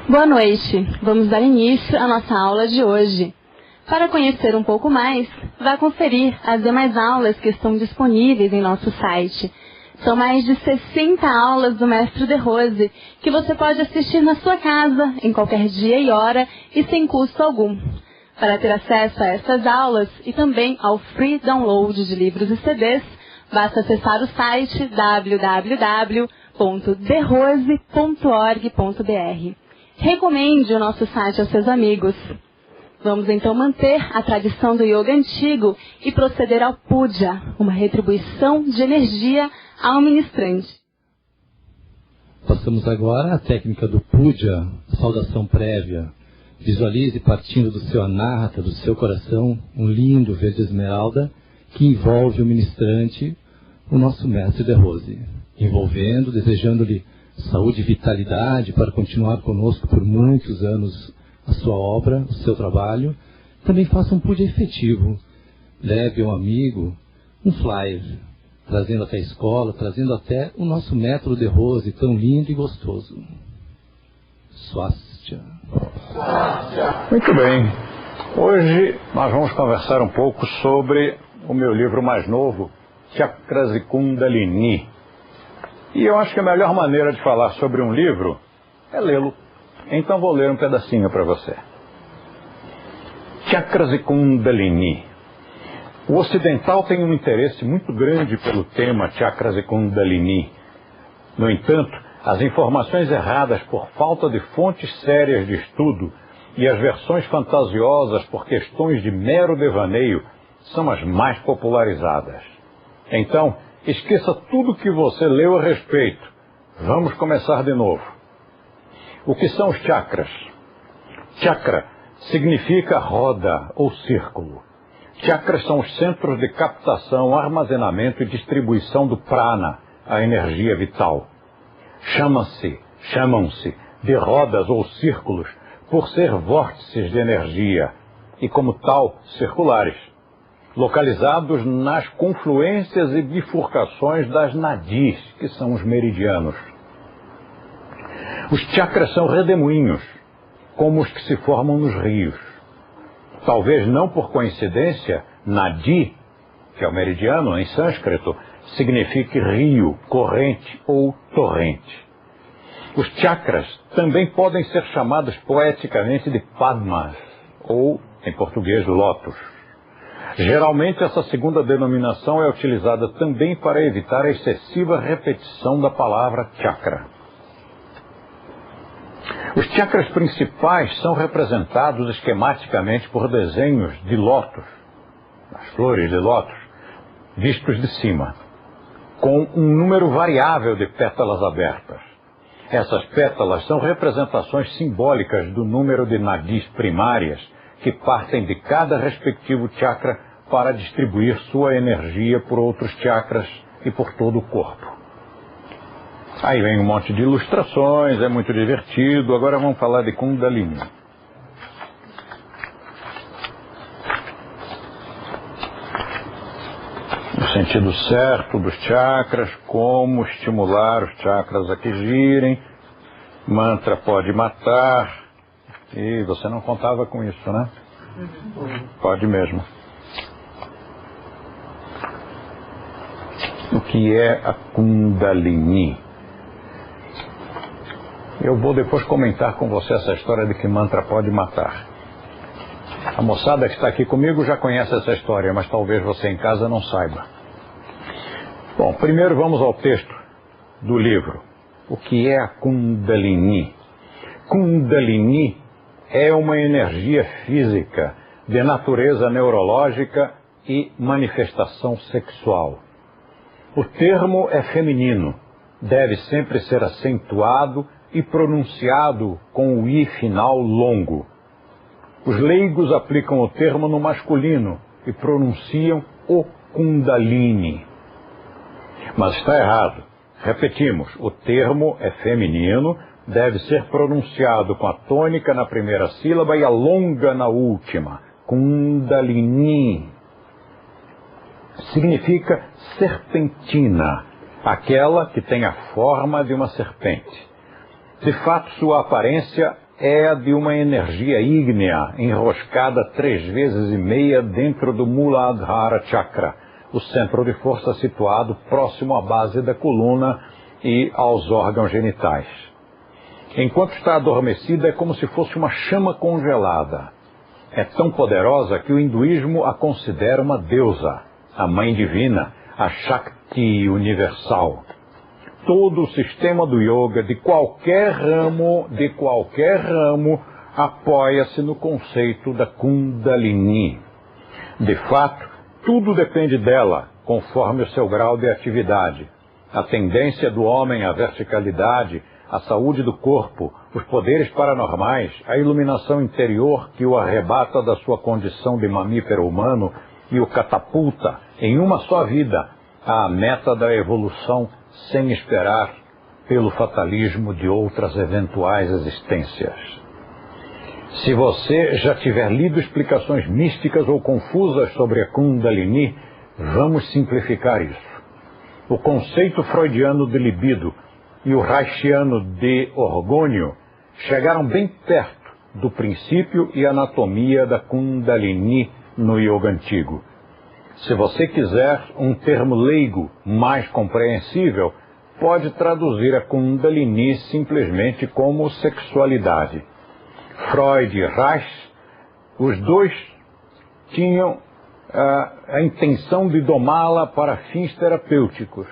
Boa noite. Vamos dar início à nossa aula de hoje. Para conhecer um pouco mais, vá conferir as demais aulas que estão disponíveis em nosso site. São mais de 60 aulas do Mestre De Rose, que você pode assistir na sua casa, em qualquer dia e hora, e sem custo algum. Para ter acesso a essas aulas e também ao free download de livros e CDs, basta acessar o site www.derose.org.br. Recomende o nosso site aos seus amigos. Vamos então manter a tradição do yoga antigo e proceder ao puja, uma retribuição de energia ao ministrante. Passamos agora à técnica do puja, saudação prévia. Visualize partindo do seu anahata, do seu coração, um lindo verde esmeralda que envolve o ministrante, o nosso mestre De Rose, envolvendo, desejando-lhe saúde e vitalidade para continuar conosco por muitos anos a sua obra, o seu trabalho. Também faça um puja efetivo. Leve um amigo, um flyer, trazendo até a escola, trazendo até o nosso método De Rose, tão lindo e gostoso. Swastika. Muito bem. Hoje nós vamos conversar um pouco sobre o meu livro mais novo, Chakras e Kundalini. E eu acho que a melhor maneira de falar sobre um livro é lê-lo. Então vou ler um pedacinho para você. Chakras e Kundalini. O ocidental tem um interesse muito grande pelo tema Chakras e Kundalini. No entanto, as informações erradas por falta de fontes sérias de estudo e as versões fantasiosas por questões de mero devaneio são as mais popularizadas. Então, esqueça tudo que você leu a respeito. Vamos começar de novo. O que são os chakras? Chakra significa roda ou círculo. Chakras são os centros de captação, armazenamento e distribuição do prana, a energia vital. Chamam-se de rodas ou círculos por ser vórtices de energia e, como tal, circulares, localizados nas confluências e bifurcações das nadis, que são os meridianos. Os chakras são redemoinhos, como os que se formam nos rios. Talvez não por coincidência, nadi, que é o meridiano em sânscrito, signifique rio, corrente ou torrente. Os chakras também podem ser chamados poeticamente de padmas, ou, em português, lótus. Geralmente essa segunda denominação é utilizada também para evitar a excessiva repetição da palavra chakra. Os chakras principais são representados esquematicamente por desenhos de lótus, as flores de lótus, vistos de cima, com um número variável de pétalas abertas. Essas pétalas são representações simbólicas do número de nadis primárias que partem de cada respectivo chakra para distribuir sua energia por outros chakras e por todo o corpo. Aí vem um monte de ilustrações, é muito divertido. Agora vamos falar de Kundalini. No sentido certo dos chakras, como estimular os chakras a que girem. Mantra pode matar. E você não contava com isso, né? Pode mesmo. O que é a Kundalini? Eu vou depois comentar com você essa história de que mantra pode matar. A moçada que está aqui comigo já conhece essa história, mas talvez você em casa não saiba. Bom, primeiro vamos ao texto do livro. O que é a Kundalini? Kundalini é uma energia física de natureza neurológica e manifestação sexual. O termo é feminino, deve sempre ser acentuado e pronunciado com o i final longo. Os leigos aplicam o termo no masculino e pronunciam o Kundalini. Mas está errado. Repetimos, o termo é feminino, deve ser pronunciado com a tônica na primeira sílaba e a longa na última. Kundalini significa serpentina, aquela que tem a forma de uma serpente. De fato, sua aparência é a de uma energia ígnea enroscada 3,5 vezes dentro do Muladhara Chakra, o centro de força situado próximo à base da coluna e aos órgãos genitais. Enquanto está adormecida, é como se fosse uma chama congelada. É tão poderosa que o hinduísmo a considera uma deusa, a mãe divina, a Shakti universal. Todo o sistema do yoga, de qualquer ramo, apoia-se no conceito da Kundalini. De fato, tudo depende dela, conforme o seu grau de atividade. A tendência do homem à verticalidade, a saúde do corpo, os poderes paranormais, a iluminação interior que o arrebata da sua condição de mamífero humano e o catapulta, em uma só vida, à meta da evolução sem esperar pelo fatalismo de outras eventuais existências. Se você já tiver lido explicações místicas ou confusas sobre a Kundalini, vamos simplificar isso. O conceito freudiano de libido e o reichiano de orgônio chegaram bem perto do princípio e anatomia da Kundalini no yoga antigo. Se você quiser um termo leigo mais compreensível, pode traduzir a Kundalini simplesmente como sexualidade. Freud e Reich, os dois tinham a intenção de domá-la para fins terapêuticos.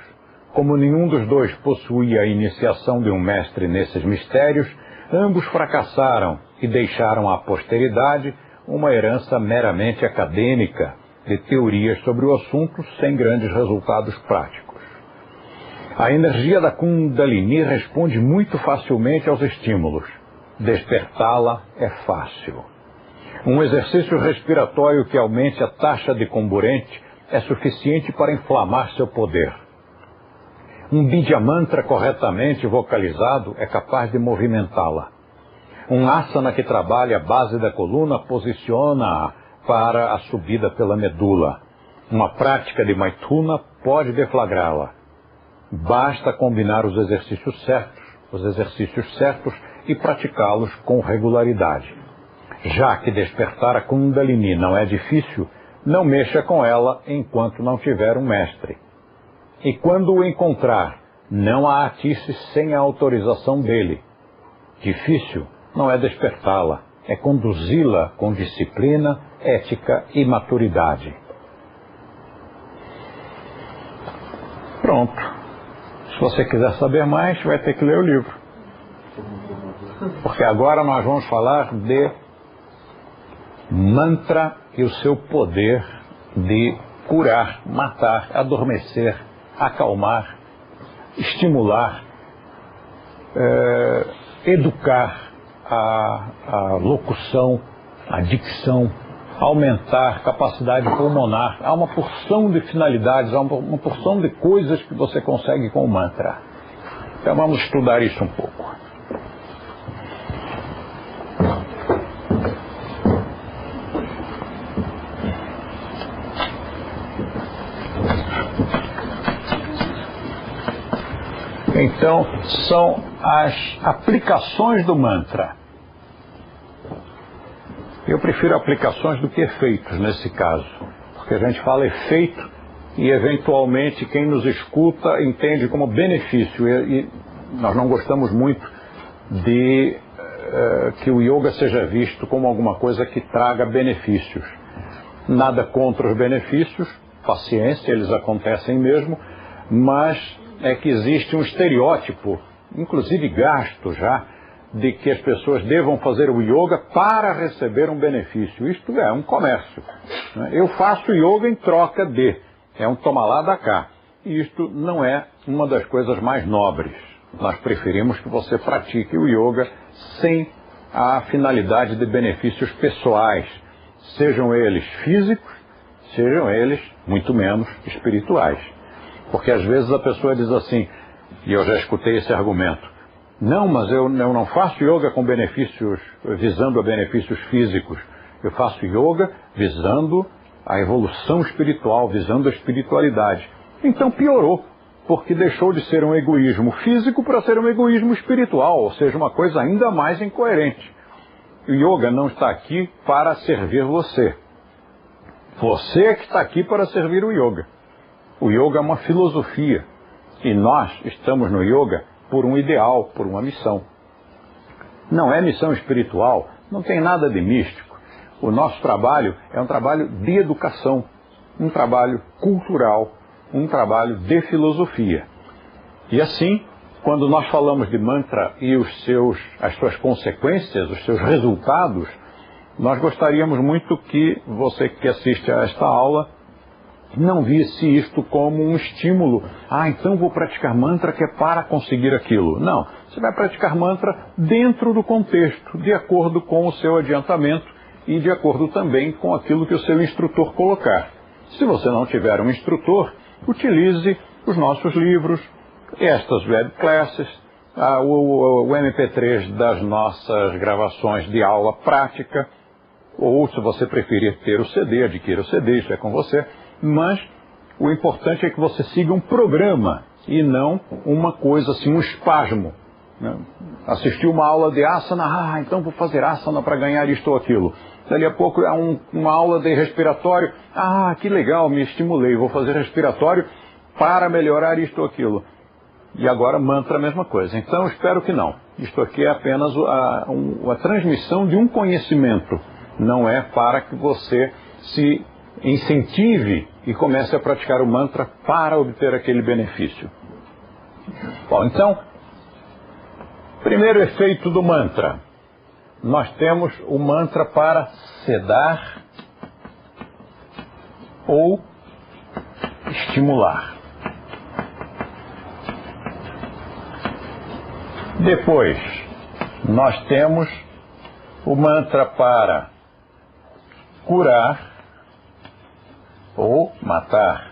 Como nenhum dos dois possuía a iniciação de um mestre nesses mistérios, ambos fracassaram e deixaram à posteridade uma herança meramente acadêmica de teorias sobre o assunto sem grandes resultados práticos. A energia da Kundalini responde muito facilmente aos estímulos. Despertá-la é fácil. Um exercício respiratório que aumente a taxa de comburente é suficiente para inflamar seu poder. Um Bidya Mantra corretamente vocalizado é capaz de movimentá-la. Um asana que trabalha a base da coluna posiciona-a para a subida pela medula. Uma prática de Maithuna pode deflagrá-la. Basta combinar os exercícios certos e praticá-los com regularidade. Já que despertar a Kundalini não é difícil, não mexa com ela enquanto não tiver um mestre. E quando o encontrar, não a atice sem a autorização dele. Difícil não é despertá-la, é conduzi-la com disciplina, ética e maturidade. Pronto. Se você quiser saber mais, vai ter que ler o livro. Porque agora nós vamos falar de mantra e o seu poder de curar, matar, adormecer, acalmar, estimular, educar a locução, a dicção, aumentar capacidade pulmonar. Há uma porção de finalidades, há uma porção de coisas que você consegue com o mantra. Então vamos estudar isso um pouco. Então, são as aplicações do mantra. Eu prefiro aplicações do que efeitos nesse caso, porque a gente fala efeito e eventualmente quem nos escuta entende como benefício e nós não gostamos muito de que o yoga seja visto como alguma coisa que traga benefícios. Nada contra os benefícios, paciência, eles acontecem mesmo, mas é que existe um estereótipo, inclusive gasto já, de que as pessoas devam fazer o yoga para receber um benefício. Isto é um comércio. Eu faço yoga em troca de. É um toma lá da cá. E isto não é uma das coisas mais nobres. Nós preferimos que você pratique o yoga sem a finalidade de benefícios pessoais, sejam eles físicos, sejam eles muito menos espirituais. Porque às vezes a pessoa diz assim, e eu já escutei esse argumento, não, mas eu não faço yoga com benefícios, visando a benefícios físicos. Eu faço yoga visando a evolução espiritual, visando a espiritualidade. Então piorou, porque deixou de ser um egoísmo físico para ser um egoísmo espiritual, ou seja, uma coisa ainda mais incoerente. O yoga não está aqui para servir você. Você é que está aqui para servir o yoga. O yoga é uma filosofia. E nós estamos no yoga por um ideal, por uma missão. Não é missão espiritual, não tem nada de místico. O nosso trabalho é um trabalho de educação, um trabalho cultural, um trabalho de filosofia. E assim, quando nós falamos de mantra e as suas consequências, os seus resultados, nós gostaríamos muito que você que assiste a esta aula não visse isto como um estímulo. Então vou praticar mantra que é para conseguir aquilo. Não, você vai praticar mantra dentro do contexto, de acordo com o seu adiantamento e de acordo também com aquilo que o seu instrutor colocar. Se você não tiver um instrutor, utilize os nossos livros, estas web classes, o MP3 das nossas gravações de aula prática, ou se você preferir ter o CD, adquira o CD, isso é com você. Mas o importante é que você siga um programa e não uma coisa assim, um espasmo. Né? Assistir uma aula de asana, então vou fazer asana para ganhar isto ou aquilo. Dali a pouco é uma aula de respiratório, que legal, me estimulei, vou fazer respiratório para melhorar isto ou aquilo. E agora mantra a mesma coisa. Então espero que não. Isto aqui é apenas a transmissão de um conhecimento. Não é para que você se incentive e comece a praticar o mantra para obter aquele benefício. Bom, então, primeiro efeito do mantra. Nós temos o mantra para sedar ou estimular. Depois, nós temos o mantra para curar ou matar.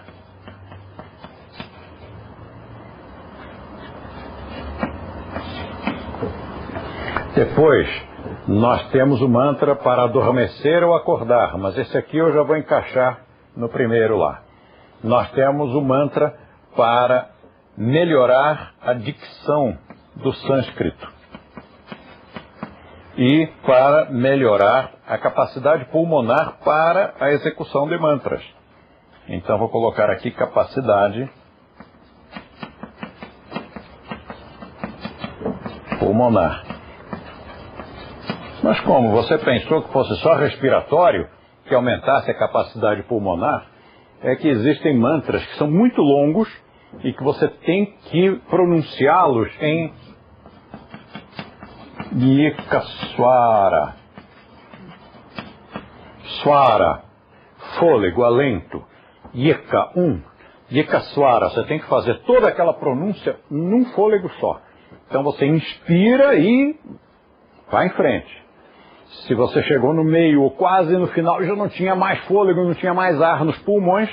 Depois, nós temos o mantra para adormecer ou acordar, mas esse aqui eu já vou encaixar no primeiro lá. Nós temos o mantra para melhorar a dicção do sânscrito e para melhorar a capacidade pulmonar para a execução de mantras. Então vou colocar aqui capacidade pulmonar. Mas como? Você pensou que fosse só respiratório que aumentasse a capacidade pulmonar? É que existem mantras que são muito longos e que você tem que pronunciá-los em Yekaswara. Swara, fôlego, alento. Yeka, Yekaswara, você tem que fazer toda aquela pronúncia num fôlego só. Então você inspira e vai em frente. Se você chegou no meio ou quase no final e já não tinha mais fôlego, não tinha mais ar nos pulmões,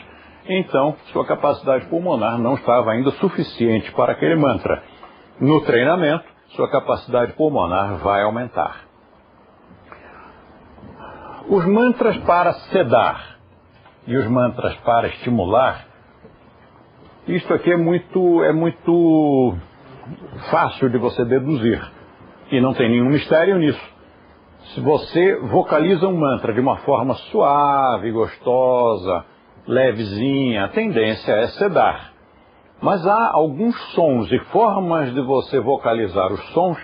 então sua capacidade pulmonar não estava ainda suficiente para aquele mantra. No treinamento, sua capacidade pulmonar vai aumentar. Os mantras para sedar e os mantras para estimular, isto aqui é muito fácil de você deduzir e não tem nenhum mistério nisso. Se você vocaliza um mantra de uma forma suave, gostosa, levezinha, a tendência é sedar. Mas há alguns sons e formas de você vocalizar os sons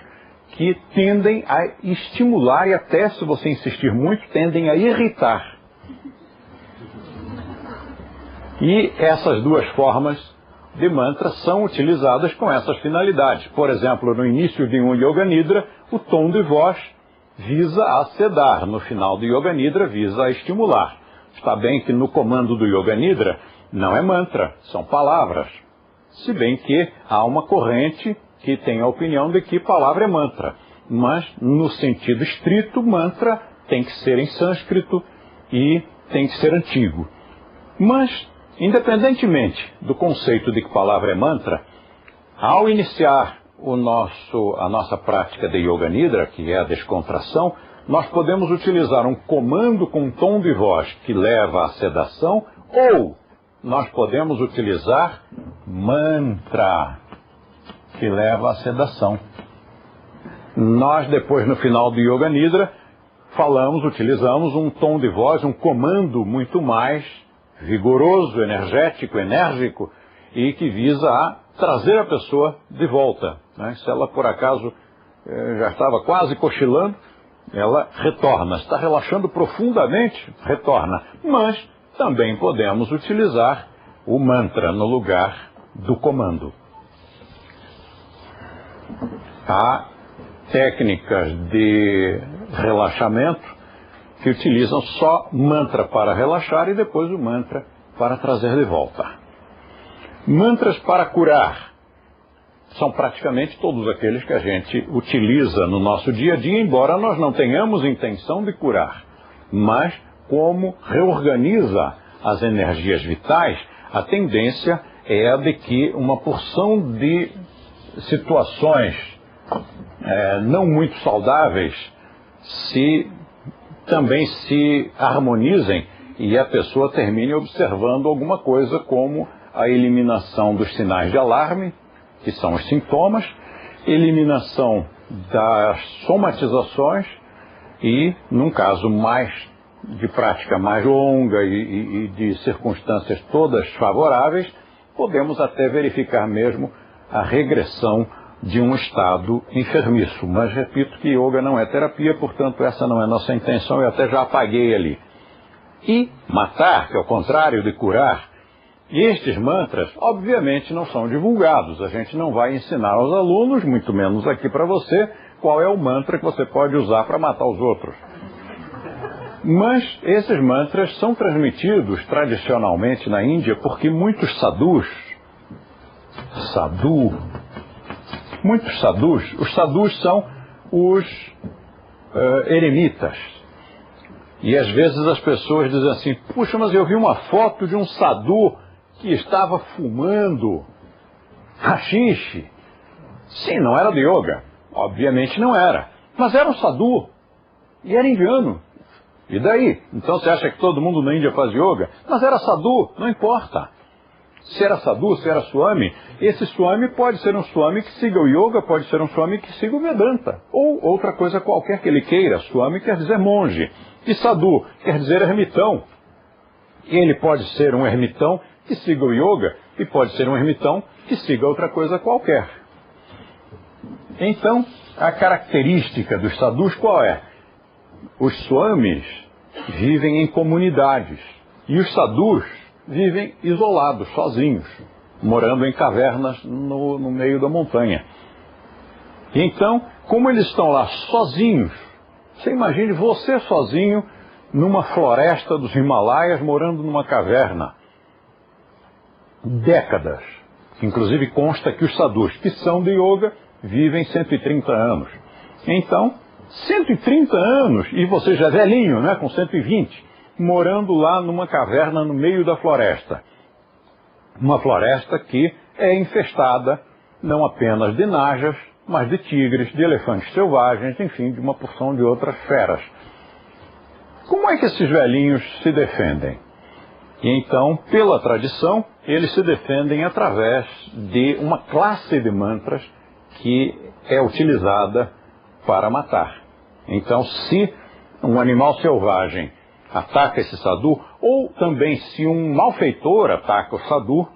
que tendem a estimular e até, se você insistir muito, tendem a irritar. E essas duas formas de mantra são utilizadas com essas finalidades. Por exemplo, no início de um Yoga Nidra, o tom de voz visa a sedar, no final do Yoga Nidra visa a estimular. Está bem que no comando do Yoga Nidra não é mantra, são palavras. Se bem que há uma corrente que tem a opinião de que palavra é mantra. Mas, no sentido estrito, mantra tem que ser em sânscrito e tem que ser antigo. Mas, independentemente do conceito de que palavra é mantra, ao iniciar a nossa prática de Yoga Nidra, que é a descontração, nós podemos utilizar um comando com tom de voz que leva à sedação ou nós podemos utilizar mantra, que leva à sedação. Nós, depois, no final do Yoga Nidra, utilizamos um tom de voz, um comando muito mais vigoroso, energético, enérgico, e que visa a trazer a pessoa de volta, né? Se ela, por acaso, já estava quase cochilando, ela retorna. Está relaxando profundamente, retorna. Mas também podemos utilizar o mantra no lugar do comando. Há técnicas de relaxamento que utilizam só mantra para relaxar e depois o mantra para trazer de volta. Mantras para curar são praticamente todos aqueles que a gente utiliza no nosso dia a dia, embora nós não tenhamos intenção de curar. Mas, como reorganiza as energias vitais, a tendência é a de que uma porção de situações não muito saudáveis também se harmonizem e a pessoa termine observando alguma coisa como a eliminação dos sinais de alarme, que são os sintomas, eliminação das somatizações e, num caso de prática mais longa e de circunstâncias todas favoráveis, podemos até verificar mesmo a regressão de um estado enfermiço. Mas repito que yoga não é terapia, portanto essa não é nossa intenção, eu até já apaguei ali. E matar, que é o contrário de curar, estes mantras obviamente não são divulgados, a gente não vai ensinar aos alunos, muito menos aqui para você, qual é o mantra que você pode usar para matar os outros. Mas esses mantras são transmitidos tradicionalmente na Índia porque muitos sadhus, os sadhus são os eremitas. E às vezes as pessoas dizem assim, puxa, mas eu vi uma foto de um sadhu que estava fumando haxixe. Sim, não era de yoga. Obviamente não era. Mas era um sadhu. E era indiano. E daí? Então você acha que todo mundo na Índia faz yoga? Mas era sadhu, não importa. Se era sadhu, se era swami, esse swami pode ser um swami que siga o yoga, pode ser um swami que siga o Vedanta. Ou outra coisa qualquer que ele queira. Swami quer dizer monge. E sadhu quer dizer ermitão. E ele pode ser um ermitão que siga o yoga e pode ser um ermitão que siga outra coisa qualquer. Então, a característica dos sadhus qual é? Os swamis vivem em comunidades e os sadhus vivem isolados, sozinhos, morando em cavernas no meio da montanha. E então, como eles estão lá sozinhos, você imagine você sozinho numa floresta dos Himalaias, morando numa caverna. Décadas. Inclusive consta que os sadhus que são de yoga vivem 130 anos. Então, 130 anos, e você já é velhinho, né, com 120, morando lá numa caverna no meio da floresta. Uma floresta que é infestada não apenas de najas, mas de tigres, de elefantes selvagens, enfim, de uma porção de outras feras. Como é que esses velhinhos se defendem? E então, pela tradição, eles se defendem através de uma classe de mantras que é utilizada para matar. Então, se um animal selvagem ataca esse sadhu, ou também se um malfeitor ataca o sadhu, o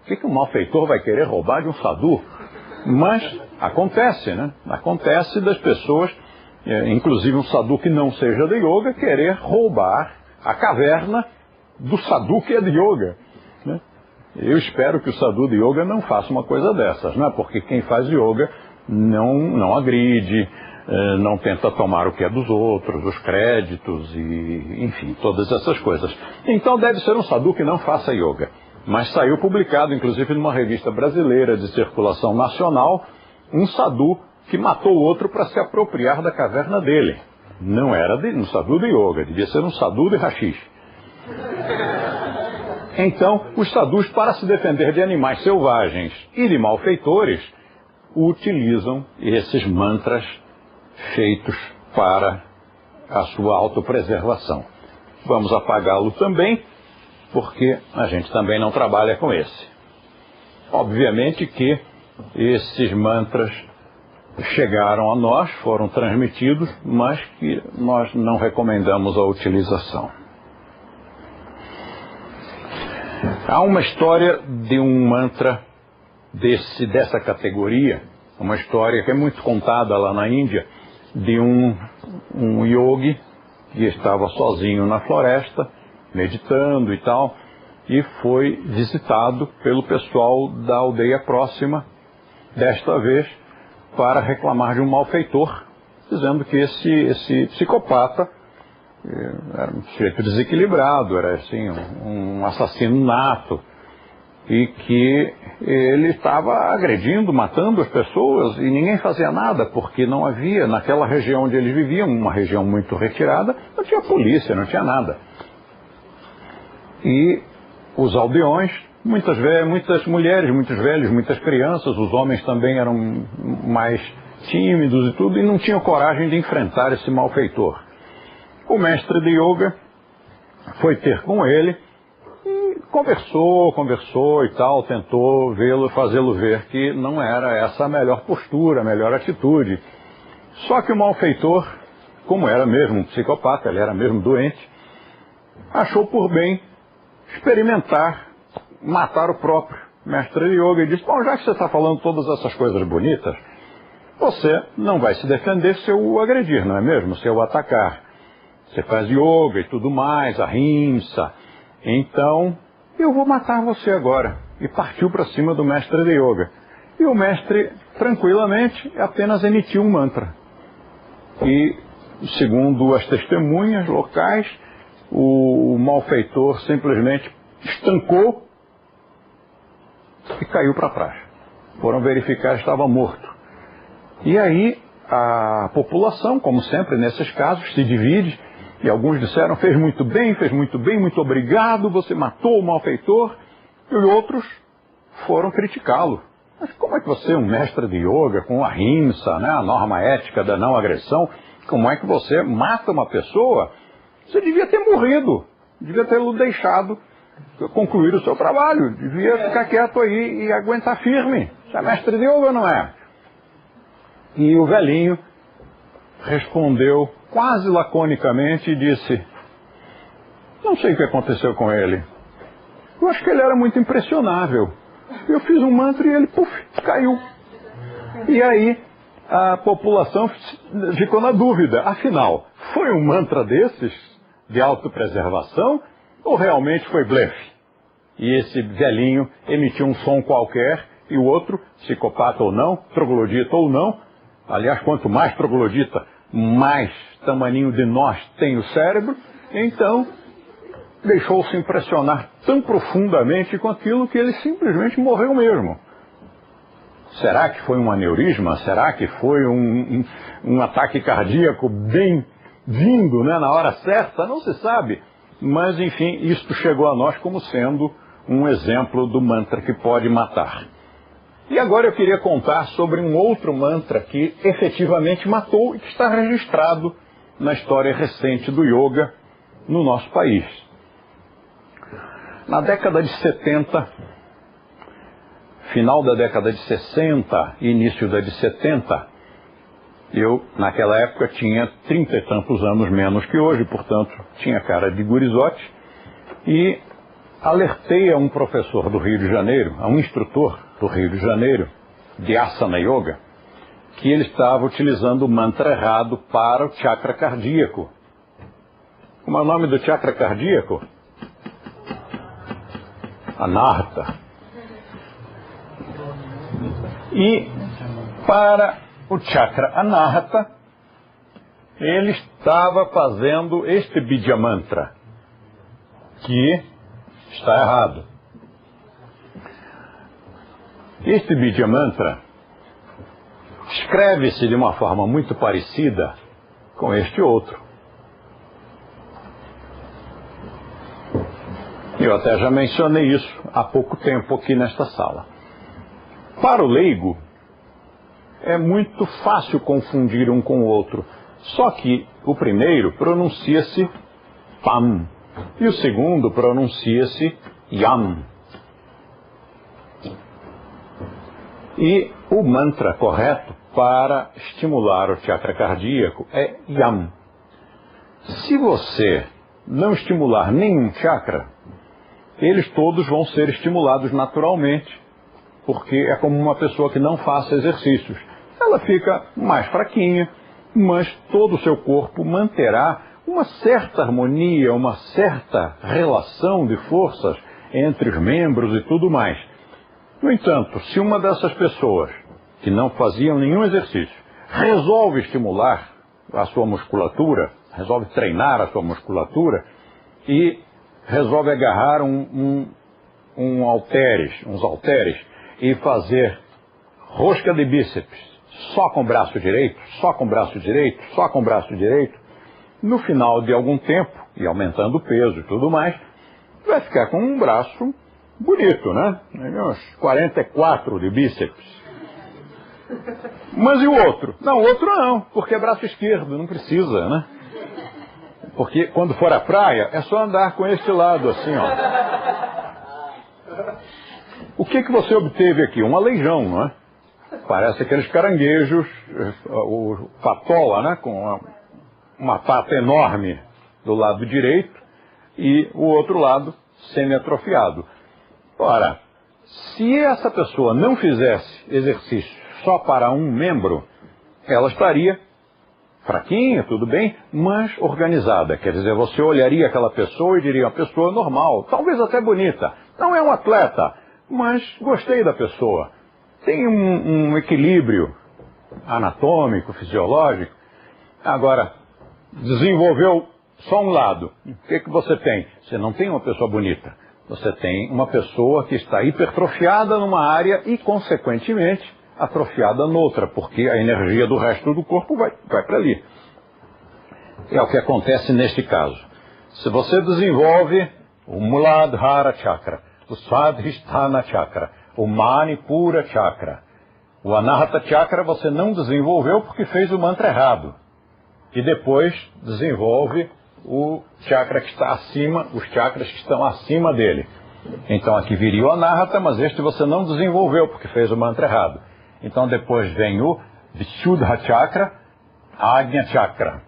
que um malfeitor vai querer roubar de um sadhu? Mas acontece, né? Acontece das pessoas, inclusive um sadhu que não seja de yoga, querer roubar a caverna do sadhu que é de yoga, né? Eu espero que o sadhu de yoga não faça uma coisa dessas, né? Porque quem faz yoga não agride, não tenta tomar o que é dos outros, os créditos e, enfim, todas essas coisas. Então deve ser um sadhu que não faça yoga. Mas saiu publicado, inclusive, numa revista brasileira de circulação nacional, um sadhu que matou o outro para se apropriar da caverna dele. Não era um sadhu de yoga, devia ser um sadhu de haxixe. Então, os sadhus, para se defender de animais selvagens e de malfeitores, utilizam esses mantras feitos para a sua autopreservação. Vamos apagá-lo também. porque a gente também não trabalha com esse. Obviamente que esses mantras chegaram a nós, foram transmitidos, mas que nós não recomendamos a utilização. Há uma história de um mantra dessa categoria, uma história que é muito contada lá na Índia, de um yogi que estava sozinho na floresta, meditando e tal, e foi visitado pelo pessoal da aldeia próxima, desta vez para reclamar de um malfeitor, dizendo que esse psicopata era um sujeito desequilibrado, era assim, um assassino nato, e que ele estava agredindo, matando as pessoas, e ninguém fazia nada, porque não havia, naquela região onde eles viviam, uma região muito retirada, não tinha polícia, não tinha nada. E os aldeões, muitas mulheres, muitos velhos, muitas crianças, os homens também eram mais tímidos e tudo, e não tinham coragem de enfrentar esse malfeitor. O mestre de yoga foi ter com ele e conversou e tal, tentou fazê-lo ver que não era essa a melhor postura, a melhor atitude. Só que o malfeitor, como era mesmo um psicopata, ele era mesmo doente, achou por bem experimentar matar o próprio mestre de yoga e disse: bom, já que você está falando todas essas coisas bonitas, você não vai se defender se eu o agredir, não é mesmo? Se eu o atacar. Você faz yoga e tudo mais, ahimsa. Então, eu vou matar você agora. E partiu para cima do mestre de yoga. E o mestre, tranquilamente, apenas emitiu um mantra. E, segundo as testemunhas locais, o malfeitor simplesmente estancou e caiu para trás. Foram verificar, estava morto. E aí a população, como sempre nesses casos, se divide, e alguns disseram: fez muito bem, muito obrigado, você matou o malfeitor, e outros foram criticá-lo. Mas como é que você, um mestre de yoga, com a ahimsa, né, a norma ética da não agressão, como é que você mata uma pessoa? Você devia ter morrido, devia tê-lo deixado concluir o seu trabalho, devia ficar quieto aí e aguentar firme. Você é mestre de yoga ou não é? E o velhinho respondeu quase laconicamente e disse: não sei o que aconteceu com ele. Eu acho que ele era muito impressionável. Eu fiz um mantra e ele, caiu. E aí a população ficou na dúvida. Afinal, foi um mantra desses, de autopreservação, ou realmente foi blefe? E esse velhinho emitiu um som qualquer, e o outro, psicopata ou não, troglodita ou não, aliás, quanto mais troglodita, mais tamaninho de nós tem o cérebro, então deixou-se impressionar tão profundamente com aquilo que ele simplesmente morreu mesmo. Será que foi um aneurisma? Será que foi um ataque cardíaco bem vindo, né, na hora certa? Não se sabe. Mas, enfim, isto chegou a nós como sendo um exemplo do mantra que pode matar. E agora eu queria contar sobre um outro mantra que efetivamente matou e que está registrado na história recente do yoga no nosso país. Na década de 70, final da década de 60 e início da de 70, eu, naquela época, tinha 30 e tantos anos menos que hoje, portanto, tinha cara de gurizote, e alertei a um professor do Rio de Janeiro, a um instrutor do Rio de Janeiro, de Asana Yoga, que ele estava utilizando o mantra errado para o chakra cardíaco. Como é o nome do chakra cardíaco? Anahata. E para o chakra Anahata, ele estava fazendo este Bija Mantra, que está errado. Este Bija Mantra escreve-se de uma forma muito parecida com este outro. Eu até já mencionei isso há pouco tempo aqui nesta sala. Para o leigo, é muito fácil confundir um com o outro. Só que o primeiro pronuncia-se PAM e o segundo pronuncia-se Yam. E o mantra correto para estimular o chakra cardíaco é Yam. Se você não estimular nenhum chakra, eles todos vão ser estimulados naturalmente, porque é como uma pessoa que não faça exercícios. Ela fica mais fraquinha, mas todo o seu corpo manterá uma certa harmonia, uma certa relação de forças entre os membros e tudo mais. No entanto, se uma dessas pessoas que não faziam nenhum exercício resolve estimular a sua musculatura, resolve treinar a sua musculatura e resolve agarrar uns halteres e fazer rosca de bíceps só com o braço direito, só com o braço direito, só com o braço direito, no final de algum tempo, e aumentando o peso e tudo mais, vai ficar com um braço bonito, né? Uns 44 de bíceps. Mas e o outro? Não, o outro não, porque é braço esquerdo, não precisa, né? Porque quando for à praia, é só andar com este lado, assim, ó. O que você obteve aqui? Um aleijão, não é? Parece aqueles caranguejos, o patola, né? Com uma pata enorme do lado direito e o outro lado semi-atrofiado. Ora, se essa pessoa não fizesse exercício só para um membro, ela estaria fraquinha, tudo bem, mas organizada. Quer dizer, você olharia aquela pessoa e diria, uma pessoa normal, talvez até bonita. Não é um atleta, mas gostei da pessoa. Tem um equilíbrio anatômico, fisiológico. Agora, desenvolveu só um lado. O que você tem? Você não tem uma pessoa bonita. Você tem uma pessoa que está hipertrofiada numa área e, consequentemente, atrofiada noutra, porque a energia do resto do corpo vai para ali. É o que acontece neste caso. Se você desenvolve o Muladhara Chakra, o Svadhisthana Chakra, o Manipura Chakra, o Anahata Chakra você não desenvolveu porque fez o mantra errado. E depois desenvolve o chakra que está acima, os chakras que estão acima dele. Então aqui viria o Anahata, mas este você não desenvolveu porque fez o mantra errado. Então depois vem o Vishuddha Chakra, Ajna Chakra.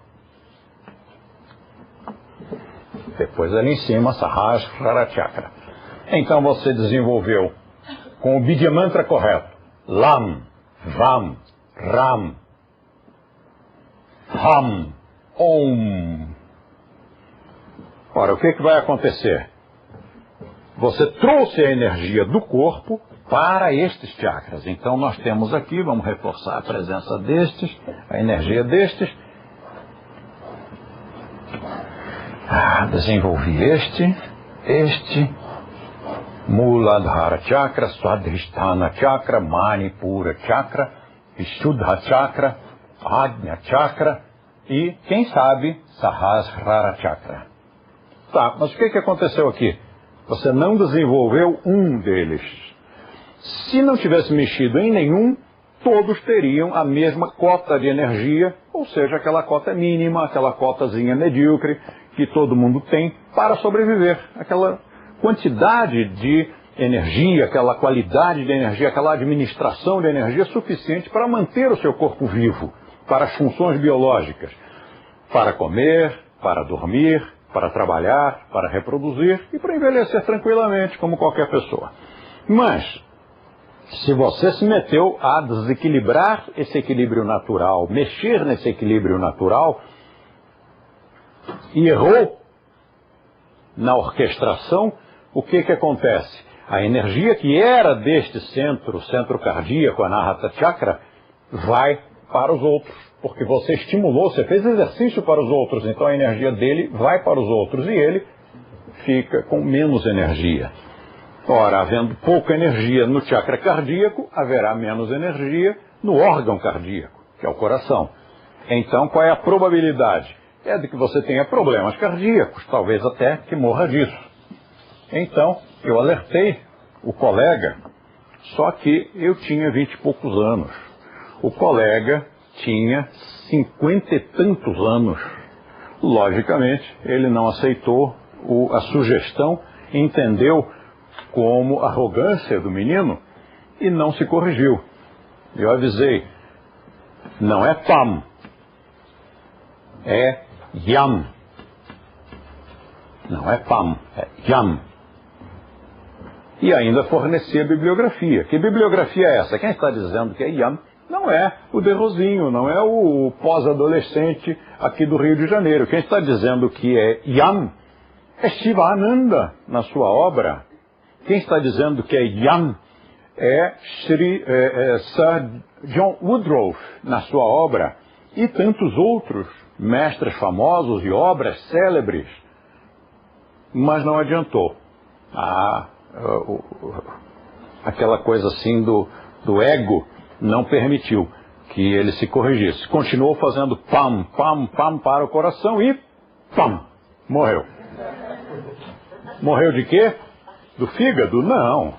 Depois ali em cima, Sahasrara Chakra. Então você desenvolveu com o Bidya Mantra correto. Lam, Vam, Ram, Ham, Om. Ora, o que vai acontecer? Você trouxe a energia do corpo para estes chakras. Então nós temos aqui, vamos reforçar a presença destes, a energia destes. Desenvolvi este, Muladhara Chakra, Svadhisthana Chakra, Manipura Chakra, Vishuddha Chakra, Ajna Chakra e, quem sabe, Sahasrara Chakra. Tá, mas o que aconteceu aqui? Você não desenvolveu um deles. Se não tivesse mexido em nenhum, todos teriam a mesma cota de energia, ou seja, aquela cota mínima, aquela cotazinha medíocre que todo mundo tem para sobreviver. Aquela quantidade de energia, aquela qualidade de energia, aquela administração de energia suficiente para manter o seu corpo vivo, para as funções biológicas, para comer, para dormir, para trabalhar, para reproduzir e para envelhecer tranquilamente, como qualquer pessoa. Mas, se você se meteu a desequilibrar esse equilíbrio natural, mexer nesse equilíbrio natural, e errou na orquestração, o que acontece? A energia que era deste centro cardíaco, Anahata Chakra, vai para os outros, porque você estimulou, você fez exercício para os outros, então a energia dele vai para os outros e ele fica com menos energia. Ora, havendo pouca energia no chakra cardíaco, haverá menos energia no órgão cardíaco, que é o coração. Então, qual é a probabilidade? É de que você tenha problemas cardíacos, talvez até que morra disso. Então, eu alertei o colega, só que eu tinha 20 e poucos anos. O colega tinha 50 e tantos anos. Logicamente, ele não aceitou a sugestão, entendeu como arrogância do menino e não se corrigiu. Eu avisei, não é pam, é yam. Não é pam, é yam. E ainda fornecia bibliografia. Que bibliografia é essa? Quem está dizendo que é yam não é o de Rosinho, não é o pós-adolescente aqui do Rio de Janeiro. Quem está dizendo que é yam é Shivananda na sua obra. Quem está dizendo que é yam é Sir John Woodroffe na sua obra. E tantos outros mestres famosos e obras célebres. Mas não adiantou. Aquela coisa assim do ego não permitiu que ele se corrigisse. Continuou fazendo pam, pam, pam para o coração e pam, morreu. Morreu de quê? Do fígado? Não.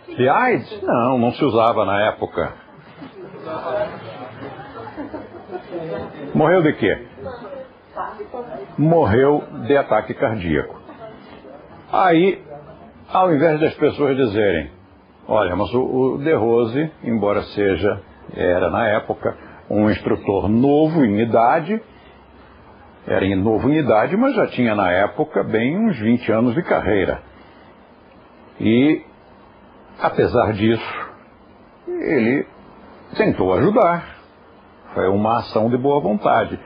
De AIDS? Não se usava na época. Morreu de quê? Morreu de ataque cardíaco. Aí, ao invés das pessoas dizerem, olha, mas o De Rose, embora era na época um instrutor novo em idade, era novo em idade, mas já tinha na época bem uns 20 anos de carreira. E, apesar disso, ele tentou ajudar. Foi uma ação de boa vontade.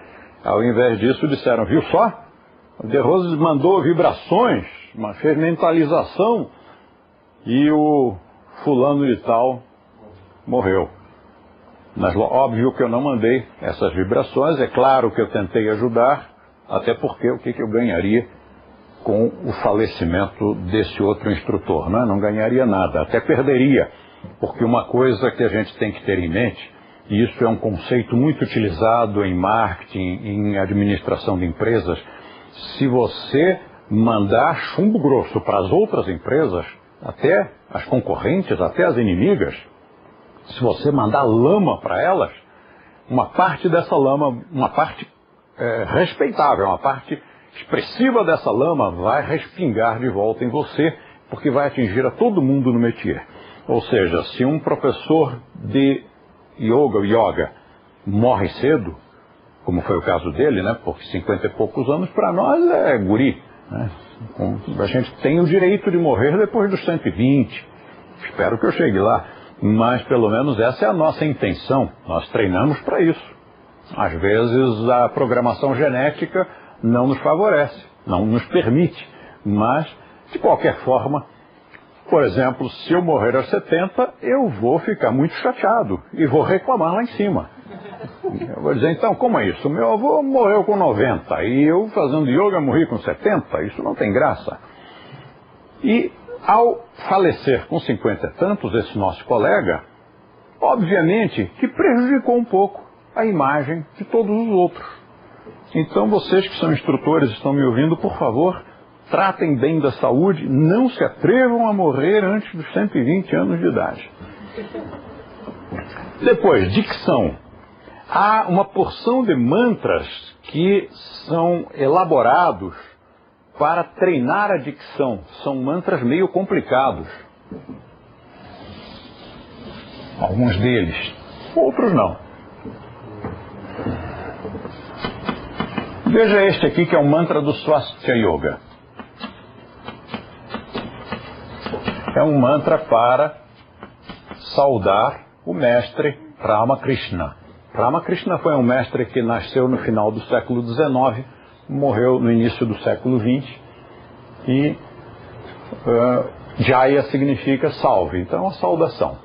Ao invés disso, disseram, viu só? O De Rose mandou vibrações, fez mentalização, e o fulano de tal morreu. Mas óbvio que eu não mandei essas vibrações, é claro que eu tentei ajudar, até porque o que eu ganharia com o falecimento desse outro instrutor? Não ganharia nada, até perderia, porque uma coisa que a gente tem que ter em mente, e isso é um conceito muito utilizado em marketing, em administração de empresas, se você mandar chumbo grosso para as outras empresas, até as concorrentes, até as inimigas, se você mandar lama para elas, uma parte dessa lama, uma parte respeitável, uma parte expressiva dessa lama vai respingar de volta em você, porque vai atingir a todo mundo no métier. Ou seja, se um professor de yoga morre cedo, como foi o caso dele, porque 50 e poucos anos para nós é guri. A gente tem o direito de morrer depois dos 120. Espero que eu chegue lá. Mas pelo menos essa é a nossa intenção. Nós treinamos para isso. Às vezes a programação genética não nos favorece, não nos permite. Mas, de qualquer forma, por exemplo, se eu morrer aos 70, eu vou ficar muito chateado e vou reclamar lá em cima. Eu vou dizer, então, como é isso? Meu avô morreu com 90 e eu, fazendo yoga, morri com 70. Isso não tem graça. E, ao falecer com 50 e tantos, esse nosso colega, obviamente que prejudicou um pouco a imagem de todos os outros. Então, vocês que são instrutores e estão me ouvindo, por favor, tratem bem da saúde, não se atrevam a morrer antes dos 120 anos de idade. Depois, dicção. Há uma porção de mantras que são elaborados para treinar a dicção. São mantras meio complicados. Alguns deles. Outros não. Veja este aqui, que é um mantra do Swastika Yoga. É um mantra para saudar o mestre Ramakrishna. Ramakrishna foi um mestre que nasceu no final do século XIX, morreu no início do século XX, e Jaya significa salve, então a saudação.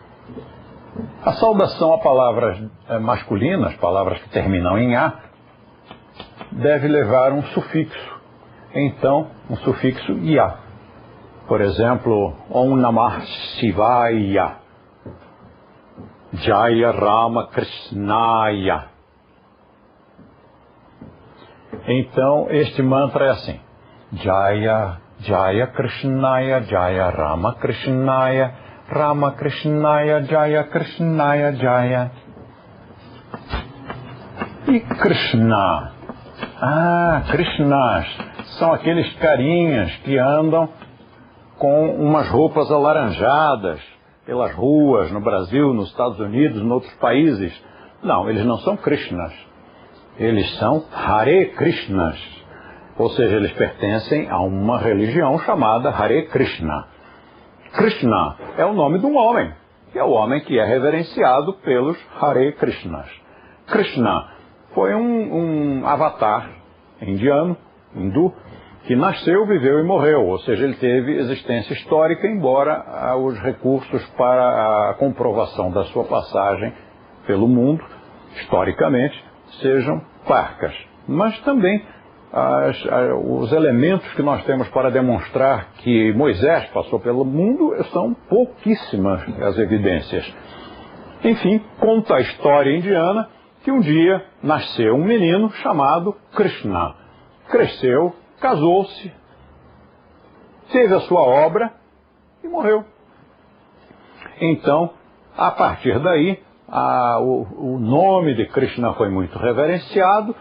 A saudação a palavras masculinas, palavras que terminam em A, deve levar um sufixo, então um sufixo Ya. Por exemplo, Om Namah Shivaya, Jaya Rama Krishnaya. Então, este mantra é assim: Jaya, Jaya Krishnaya, Jaya Rama Krishnaya, Rama Krishnaya, Jaya Krishnaya, Jaya. E Krishna. Krishnas são aqueles carinhas que andam com umas roupas alaranjadas pelas ruas, no Brasil, nos Estados Unidos, em outros países. Não, eles não são Krishnas. Eles são Hare Krishnas. Ou seja, eles pertencem a uma religião chamada Hare Krishna. Krishna é o nome de um homem, que é o homem que é reverenciado pelos Hare Krishnas. Krishna foi um avatar indiano, hindu, que nasceu, viveu e morreu, ou seja, ele teve existência histórica, embora os recursos para a comprovação da sua passagem pelo mundo, historicamente, sejam parcas. Mas também os elementos que nós temos para demonstrar que Moisés passou pelo mundo são pouquíssimas as evidências. Enfim, conta a história indiana que um dia nasceu um menino chamado Krishna. Cresceu, casou-se, teve a sua obra e morreu. Então, a partir daí, o nome de Krishna foi muito reverenciado,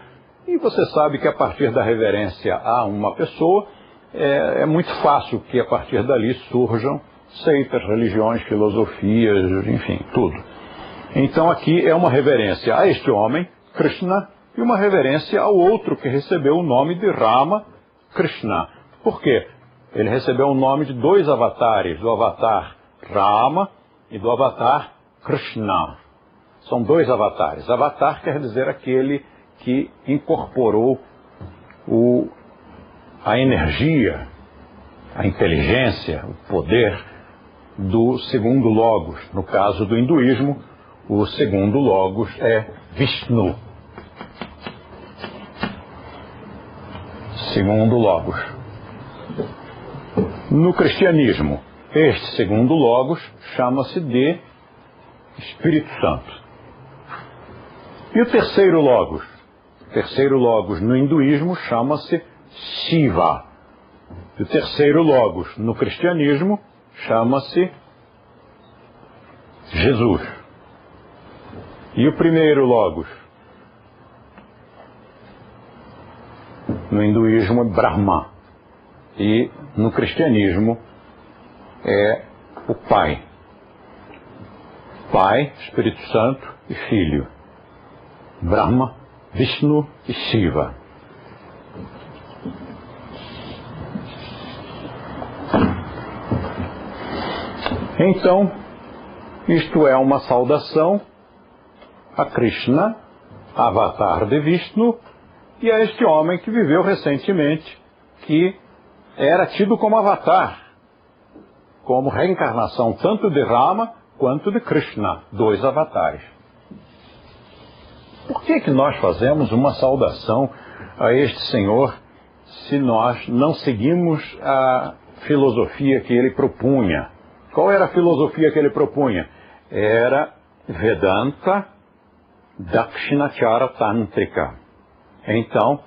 e você sabe que a partir da reverência a uma pessoa, é muito fácil que a partir dali surjam seitas, religiões, filosofias, enfim, tudo. Então aqui é uma reverência a este homem, Krishna, e uma reverência ao outro que recebeu o nome de Rama Krishna. Por quê? Ele recebeu o nome de dois avatares, do avatar Rama e do avatar Krishna. São dois avatares. Avatar quer dizer aquele que incorporou a energia, a inteligência, o poder do segundo Logos. No caso do hinduísmo, o segundo Logos é Vishnu. Segundo Logos. No cristianismo, este segundo Logos chama-se de Espírito Santo. E o terceiro Logos? O terceiro Logos no hinduísmo chama-se Shiva. E o terceiro Logos no cristianismo chama-se Jesus. E o primeiro Logos no hinduísmo é Brahma. E no cristianismo é o Pai. Pai, Espírito Santo e Filho. Brahma, Vishnu e Shiva. Então, isto é uma saudação a Krishna, avatar de Vishnu, e a este homem que viveu recentemente, que era tido como avatar, como reencarnação tanto de Rama quanto de Krishna, dois avatares. Por que nós fazemos uma saudação a este Senhor se nós não seguimos a filosofia que ele propunha? Qual era a filosofia que ele propunha? Era Vedanta Dakshinachara Tântrica. Então,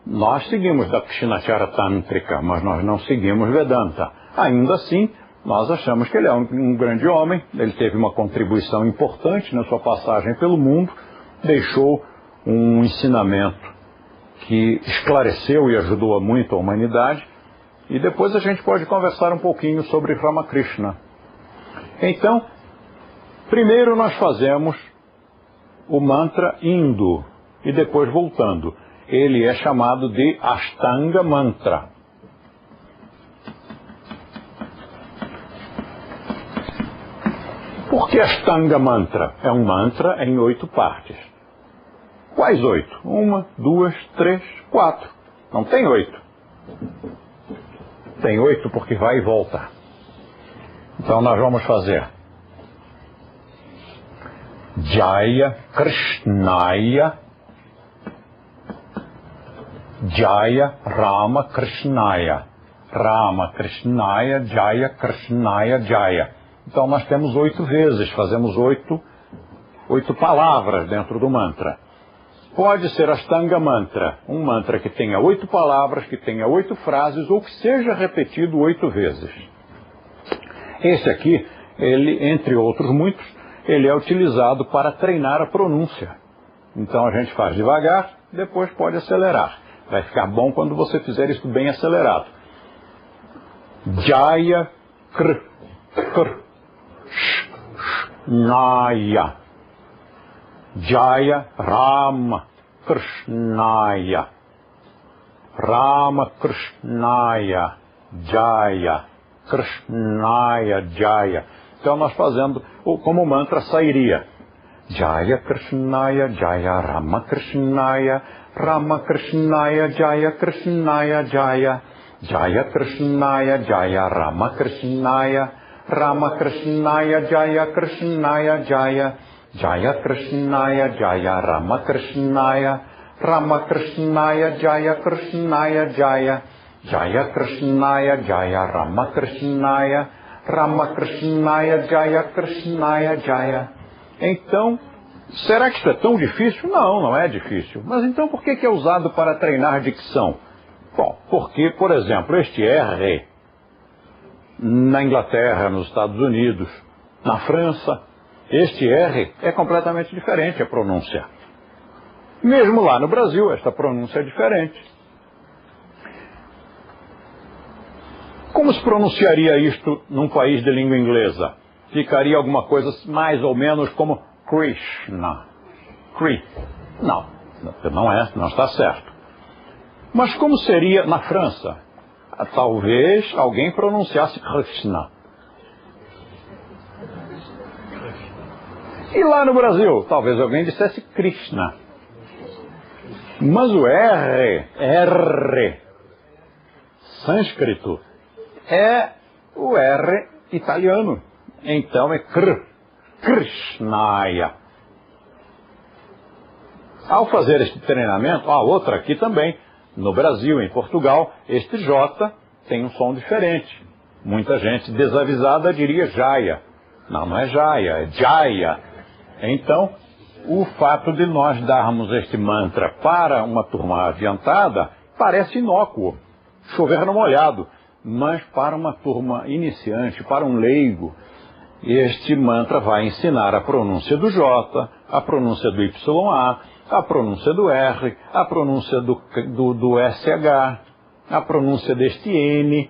nós seguimos Dakshinachara Tântrica, mas nós não seguimos Vedanta. Ainda assim, nós achamos que ele é um grande homem, ele teve uma contribuição importante na sua passagem pelo mundo, deixou um ensinamento que esclareceu e ajudou muito a humanidade, e depois a gente pode conversar um pouquinho sobre Ramakrishna. Então, primeiro nós fazemos o mantra indo e depois voltando. Ele é chamado de Ashtanga Mantra. Por que Ashtanga Mantra? É um mantra em 8 partes. Quais 8? 1, 2, 3, 4. Não tem 8. Tem 8 porque vai e volta. Então nós vamos fazer Jaya Krishnaya, Jaya Rama Krishnaya, Rama Krishnaya, Jaya Krishnaya, Jaya. Então nós temos 8 vezes, fazemos 8 palavras dentro do mantra. Pode ser Ashtanga Mantra, um mantra que tenha 8 palavras, que tenha 8 frases, ou que seja repetido 8 vezes. Esse aqui, ele, entre outros muitos, ele é utilizado para treinar a pronúncia. Então a gente faz devagar, depois pode acelerar. Vai ficar bom quando você fizer isso bem acelerado. Jaya Krishnaya. Jaya Rama Krishnaya. Rama Krishnaya Jaya. Krishnaya Jaya. Então nós fazendo como o mantra sairia. Jaya Krishnaya Jaya Rama Krishnaya. Rama Krishnaya Jaya Krishnaya Jaya. Jaya Krishnaya Jaya Rama Krishnaya. Rama Krishnaya Jaya Krishnaya Jaya. Jaya Krishnaya Jaya Rama Krishnaya. Rama Krishnaya Jaya Krishnaya Jaya. Jaya Krishnaya Jaya Rama Krishnaya. Rama Krishnaya Jaya Krishnaya Jaya. Então, será que isso é tão difícil? Não, não é difícil. Mas então por que é usado para treinar dicção? Bom, porque, por exemplo, este R, na Inglaterra, nos Estados Unidos, na França, este R é completamente diferente a pronúncia. Mesmo lá no Brasil, esta pronúncia é diferente. Como se pronunciaria isto num país de língua inglesa? Ficaria alguma coisa mais ou menos como Krishna. Não, não está certo. Mas como seria na França? Talvez alguém pronunciasse Krishna. E lá no Brasil, talvez alguém dissesse Krishna. Mas o R, sânscrito, é o R italiano. Então é Krishnaya. Ao fazer este treinamento, outra aqui também, no Brasil, em Portugal, este J tem um som diferente. Muita gente desavisada diria Jaya. Não é Jaya, é Jaya. Então, o fato de nós darmos este mantra para uma turma adiantada parece inócuo, chover no molhado. Mas para uma turma iniciante, para um leigo, este mantra vai ensinar a pronúncia do J, a pronúncia do YA, a pronúncia do R, a pronúncia do SH, a pronúncia deste N,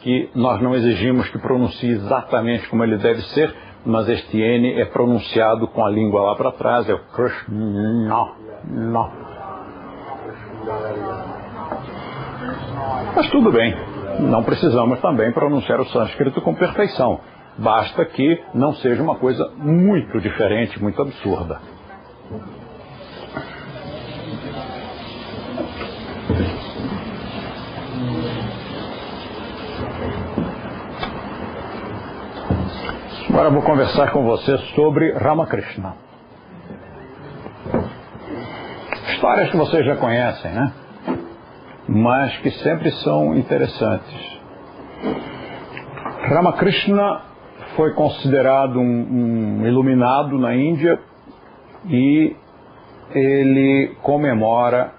que nós não exigimos que pronuncie exatamente como ele deve ser, mas este N é pronunciado com a língua lá para trás, é o Krishna. Mas tudo bem, não precisamos também pronunciar o sânscrito com perfeição. Basta que não seja uma coisa muito diferente, muito absurda. Agora vou conversar com você sobre Ramakrishna. Histórias que vocês já conhecem, né? Mas que sempre são interessantes. Ramakrishna foi considerado um iluminado na Índia e ele comemorou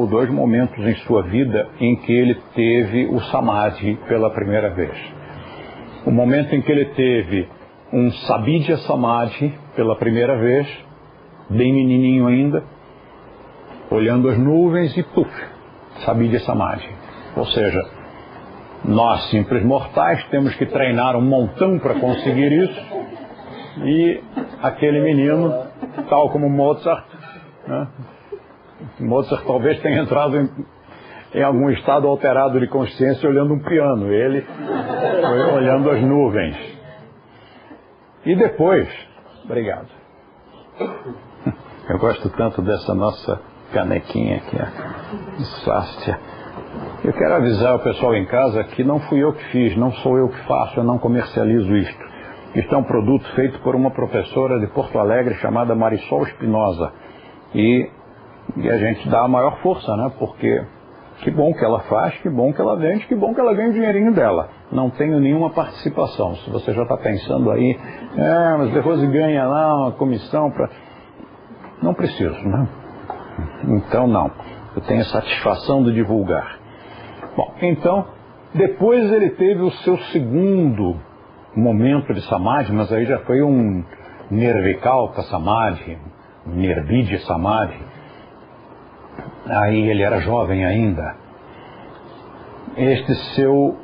dois momentos em sua vida em que ele teve o Samadhi pela primeira vez. O momento em que ele teve um Sabidya Samadhi pela primeira vez, bem menininho ainda, olhando as nuvens e puf, Sabidya Samadhi. Ou seja, nós simples mortais temos que treinar um montão para conseguir isso, e aquele menino, tal como Mozart, né? Mozart talvez tenha entrado em algum estado alterado de consciência olhando um piano, ele foi olhando as nuvens. E depois, obrigado. Eu gosto tanto dessa nossa canequinha aqui, Sácia. Eu quero avisar o pessoal em casa que não fui eu que fiz, não sou eu que faço, eu não comercializo isto. Isto é um produto feito por uma professora de Porto Alegre chamada Marisol Espinosa. E a gente dá a maior força, né? Porque que bom que ela faz, que bom que ela vende, que bom que ela ganha o dinheirinho dela. Não tenho nenhuma participação. Se você já está pensando aí, mas depois ganha lá uma comissão para... Não preciso, né? Então não. Eu tenho a satisfação de divulgar. Bom, então, depois ele teve o seu segundo momento de Samadhi, mas aí já foi um Nirvikalpa Samadhi, Nirbidya Samadhi. aí ele era jovem ainda. Este seu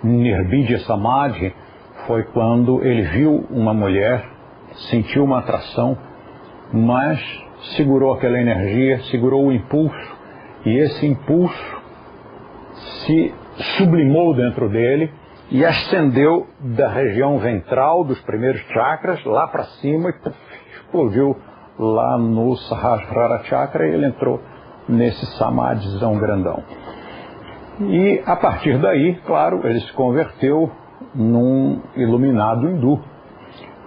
Nirbidya Samadhi foi quando ele viu uma mulher, sentiu uma atração, mas segurou aquela energia, segurou o impulso, e esse impulso se sublimou dentro dele e ascendeu da região ventral dos primeiros chakras lá para cima e explodiu lá no Sahasrara Chakra, e ele entrou nesse samadhizão grandão. E a partir daí, claro, ele se converteu num iluminado hindu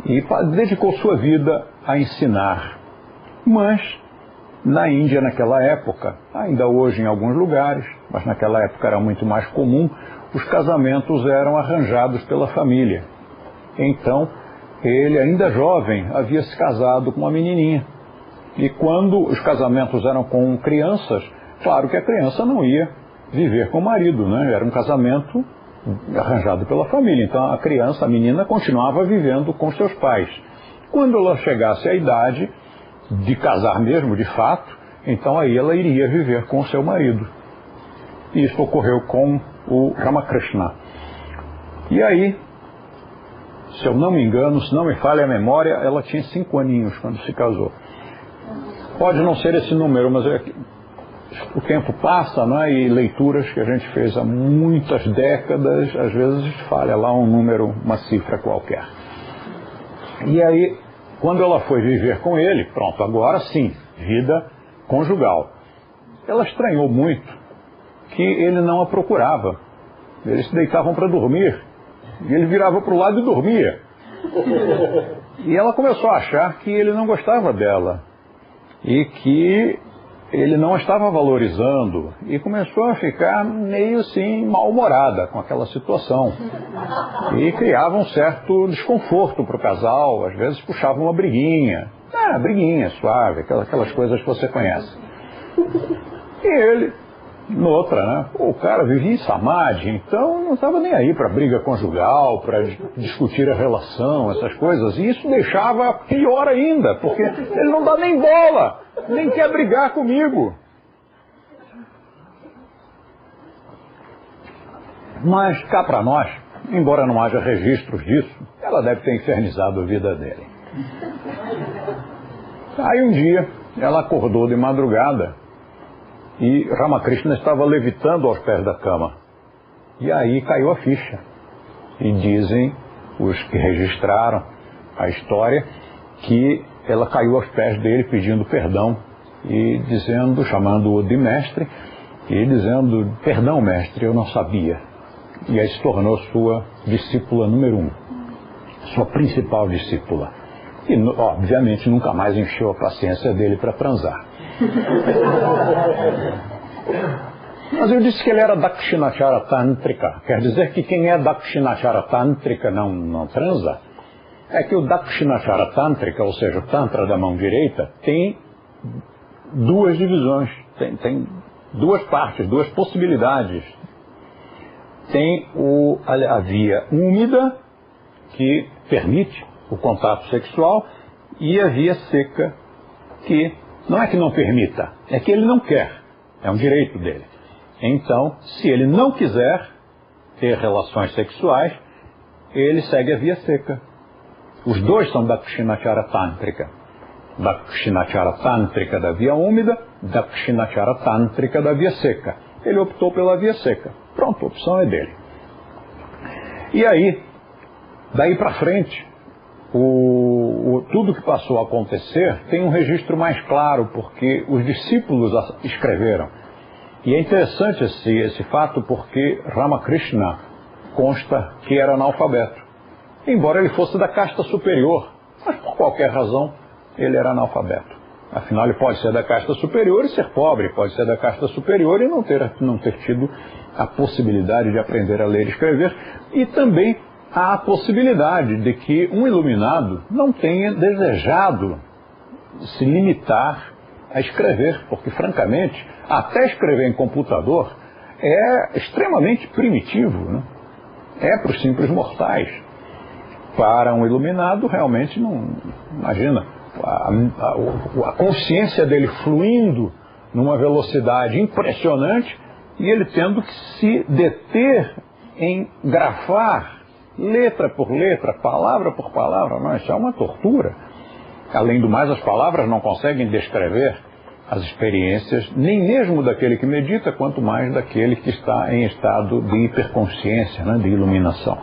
e dedicou sua vida a ensinar. Mas na Índia, naquela época, ainda hoje em alguns lugares, mas naquela época era muito mais comum, os casamentos eram arranjados pela família. Então, ele, ainda jovem, havia se casado com uma menininha. E quando os casamentos eram com crianças, claro que a criança não ia viver com o marido, né? Era um casamento arranjado pela família. Então a criança, a menina, continuava vivendo com seus pais. Quando ela chegasse à idade de casar mesmo, de fato, então aí ela iria viver com o seu marido. E isso ocorreu com o Ramakrishna. E aí, se eu não me engano, se não me falha a memória, ela tinha 5 aninhos quando se casou. Pode não ser esse número, mas o tempo passa, né? E leituras que a gente fez há muitas décadas, às vezes falha lá um número, uma cifra qualquer. E aí, quando ela foi viver com ele, pronto, agora sim, vida conjugal. Ela estranhou muito que ele não a procurava. Eles se deitavam para dormir, e ele virava para o lado e dormia. E ela começou a achar que ele não gostava dela, e que ele não estava valorizando, e começou a ficar meio assim mal-humorada com aquela situação. E criava um certo desconforto para o casal, às vezes puxava uma briguinha. Briguinha suave, aquelas coisas que você conhece. E ele, noutra, né? O cara vivia em samadhi, então não estava nem aí para briga conjugal, para discutir a relação, essas coisas. E isso deixava pior ainda, porque ele não dá nem bola, nem quer brigar comigo. Mas cá para nós, embora não haja registros disso, ela deve ter infernizado a vida dele. Aí um dia, ela acordou de madrugada e Ramakrishna estava levitando aos pés da cama. E aí caiu a ficha. E dizem os que registraram a história que ela caiu aos pés dele pedindo perdão e dizendo, chamando-o de mestre, e dizendo: perdão, mestre, eu não sabia. E aí se tornou sua discípula número 1, sua principal discípula. E obviamente nunca mais encheu a paciência dele para transar. Mas eu disse que ele era Dakshinachara Tântrica. Quer dizer que quem é Dakshinachara Tântrica não transa. É que o Dakshinachara Tântrica, ou seja, o Tantra da mão direita, tem 2 divisões, tem 2 partes, 2 possibilidades. Tem a via úmida, que permite o contato sexual, e a via seca, que não é que não permita, é que ele não quer, é um direito dele. Então, se ele não quiser ter relações sexuais, ele segue a via seca. Os 2 são Dakshinachara Tântrica. Dakshinachara Tântrica da via úmida, Dakshinachara Tântrica da via seca. Ele optou pela via seca. Pronto, a opção é dele. E aí, daí para frente, tudo que passou a acontecer tem um registro mais claro, porque os discípulos escreveram. E é interessante esse fato, porque Ramakrishna consta que era analfabeto, embora ele fosse da casta superior, mas por qualquer razão ele era analfabeto. Afinal, ele pode ser da casta superior e ser pobre, pode ser da casta superior e não ter tido a possibilidade de aprender a ler e escrever, e também há a possibilidade de que um iluminado não tenha desejado se limitar a escrever, porque, francamente, até escrever em computador é extremamente primitivo, né? É para os simples mortais. Para um iluminado, realmente não... Imagina, a consciência dele fluindo numa velocidade impressionante, e ele tendo que se deter em grafar letra por letra, palavra por palavra. Não, isso é uma tortura. Além do mais, as palavras não conseguem descrever as experiências, nem mesmo daquele que medita, quanto mais daquele que está em estado de hiperconsciência, né, de iluminação.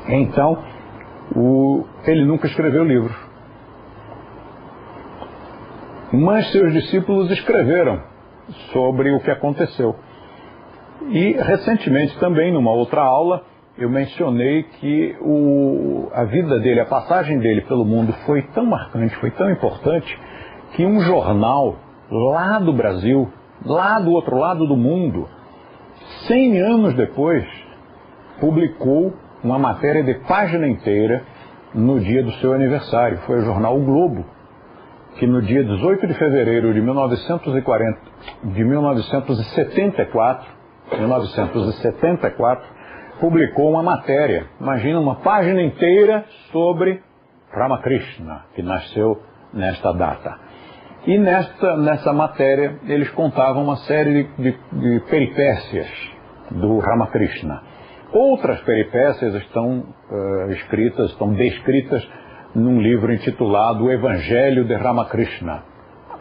Então, ele nunca escreveu livros. Mas seus discípulos escreveram sobre o que aconteceu. E, recentemente, também, numa outra aula, eu mencionei que a vida dele, a passagem dele pelo mundo foi tão marcante, foi tão importante, que um jornal lá do Brasil, lá do outro lado do mundo, 100 anos depois, publicou uma matéria de página inteira no dia do seu aniversário. Foi o jornal O Globo, que no dia 18 de fevereiro de 1974, publicou uma matéria, imagina, uma página inteira sobre Ramakrishna, que nasceu nesta data. E nessa matéria eles contavam uma série de peripécias do Ramakrishna. Outras peripécias estão descritas num livro intitulado O Evangelho de Ramakrishna.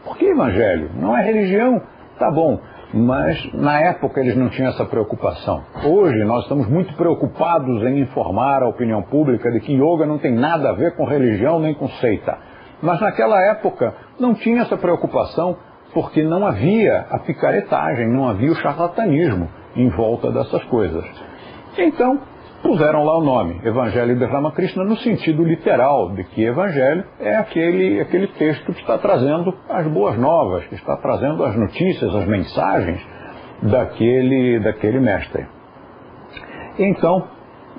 Por que evangelho? Não é religião? Tá bom, mas na época eles não tinham essa preocupação. Hoje nós estamos muito preocupados em informar a opinião pública de que yoga não tem nada a ver com religião nem com seita. Mas naquela época não tinha essa preocupação, porque não havia a picaretagem, não havia o charlatanismo em volta dessas coisas. Então, puseram lá o nome, Evangelho de Ramakrishna, no sentido literal de que Evangelho é aquele texto que está trazendo as boas novas, que está trazendo as notícias, as mensagens daquele mestre. Então,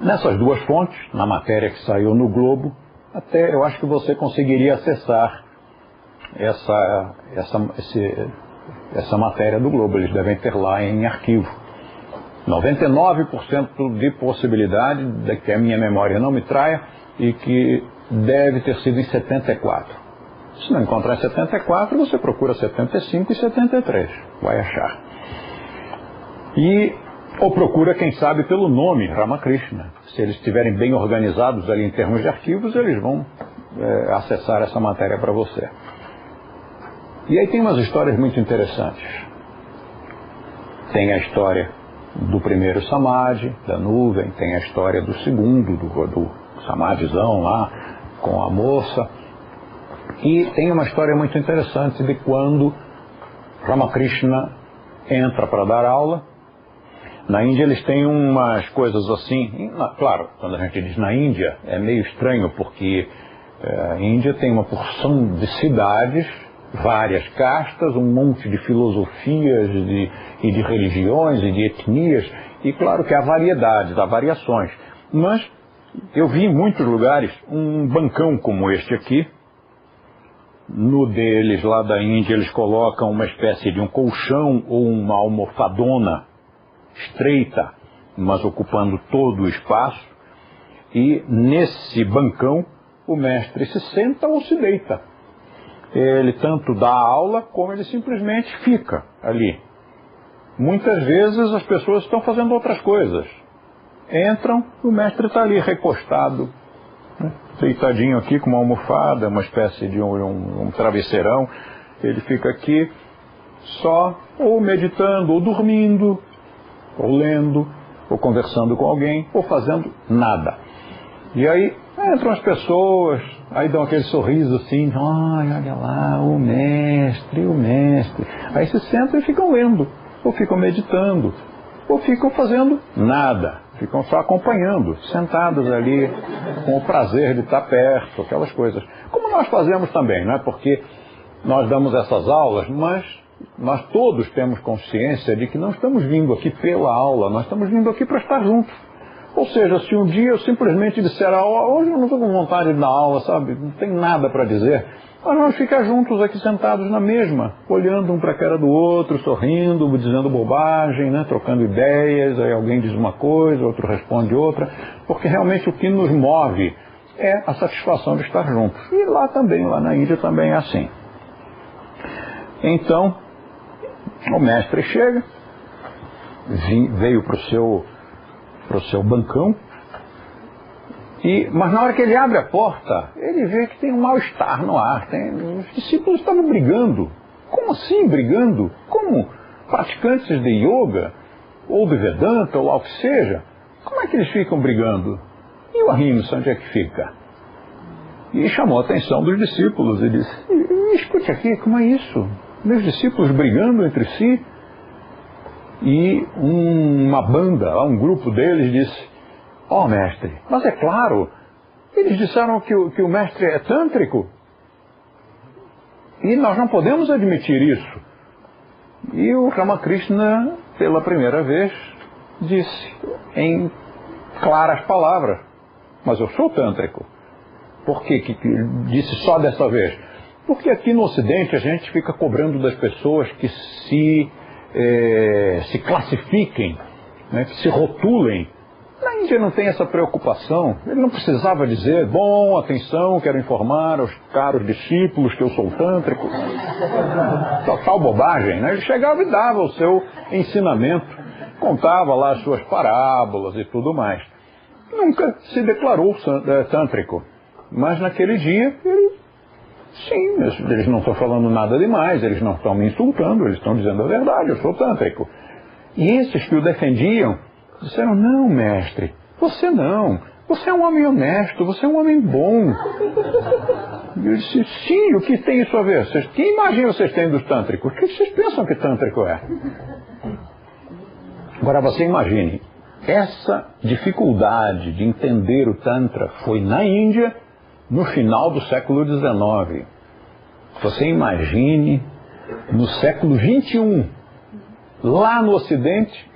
nessas duas fontes, na matéria que saiu no Globo, até eu acho que você conseguiria acessar essa matéria do Globo. Eles devem ter lá em arquivo. 99% de possibilidade de que a minha memória não me traia e que deve ter sido em 74. Se não encontrar em 74, você procura 75 e 73. Vai achar. Ou procura, quem sabe, pelo nome Ramakrishna. Se eles estiverem bem organizados ali em termos de arquivos, eles vão acessar essa matéria para você. E aí tem umas histórias muito interessantes. Tem a história do primeiro samadhi, da nuvem, tem a história do segundo, do samadhizão lá, com a moça. E tem uma história muito interessante de quando Ramakrishna entra para dar aula. Na Índia eles têm umas coisas assim, claro, quando a gente diz na Índia, é meio estranho, porque a Índia tem uma porção de cidades, várias castas, um monte de filosofias e de religiões e de etnias, e claro que há variedades, há variações. Mas eu vi em muitos lugares um bancão como este aqui. No deles, lá da Índia, eles colocam uma espécie de um colchão ou uma almofadona estreita, mas ocupando todo o espaço. E nesse bancão, o mestre se senta ou se deita. Ele tanto dá aula, como ele simplesmente fica ali. Muitas vezes as pessoas estão fazendo outras coisas. Entram, o mestre está ali recostado, né, deitadinho aqui com uma almofada, uma espécie de um travesseirão. Ele fica aqui só ou meditando, ou dormindo, ou lendo, ou conversando com alguém, ou fazendo nada. E aí entram as pessoas, aí dão aquele sorriso assim, ai, olha lá, o mestre. Aí se sentam e ficam lendo, ou ficam meditando, ou ficam fazendo nada, ficam só acompanhando, sentados ali, com o prazer de estar perto, aquelas coisas. Como nós fazemos também, não é? Porque nós damos essas aulas, mas nós todos temos consciência de que não estamos vindo aqui pela aula, nós estamos vindo aqui para estar juntos. Ou seja, se um dia eu simplesmente disser, hoje eu não estou com vontade de dar aula, sabe, não tem nada para dizer, nós vamos ficar juntos aqui sentados na mesma, olhando um para a cara do outro, sorrindo, dizendo bobagem, né, trocando ideias, aí alguém diz uma coisa, outro responde outra, porque realmente o que nos move é a satisfação de estar juntos. E lá também, lá na Índia também é assim. Então, O mestre chega, veio para o seu bancão, mas na hora que ele abre a porta, ele vê que tem um mal-estar no ar. Os discípulos estavam brigando. Como assim brigando? Como praticantes de yoga, ou de Vedanta, ou algo que seja, como é que eles ficam brigando? E o Ahimsa, onde é que fica? E chamou a atenção dos discípulos e disse, escute aqui, como é isso? Meus discípulos brigando entre si? E uma banda, um grupo deles disse, mestre, mas é claro, eles disseram que o mestre é tântrico e nós não podemos admitir isso. E o Ramakrishna, pela primeira vez, disse em claras palavras, mas eu sou tântrico. Por que disse só dessa vez? Porque aqui no Ocidente a gente fica cobrando das pessoas que se classifiquem, né, que se rotulem. Na Índia não tem essa preocupação. Ele não precisava dizer, bom, atenção, quero informar aos caros discípulos que eu sou tântrico. Total bobagem, né? Ele chegava e dava o seu ensinamento, contava lá as suas parábolas e tudo mais. Nunca se declarou tântrico. Mas naquele dia, eles não estão falando nada demais, eles não estão me insultando, eles estão dizendo a verdade, eu sou tântrico. E esses que o defendiam, disseram, não, mestre, você não. Você é um homem honesto, você é um homem bom. E eu disse, sim, o que tem isso a ver? Que imagem vocês têm dos tântricos? O que vocês pensam que tântrico é? Agora você imagine, essa dificuldade de entender o Tantra foi na Índia no final do século XIX. Você imagine no século XXI, lá no Ocidente,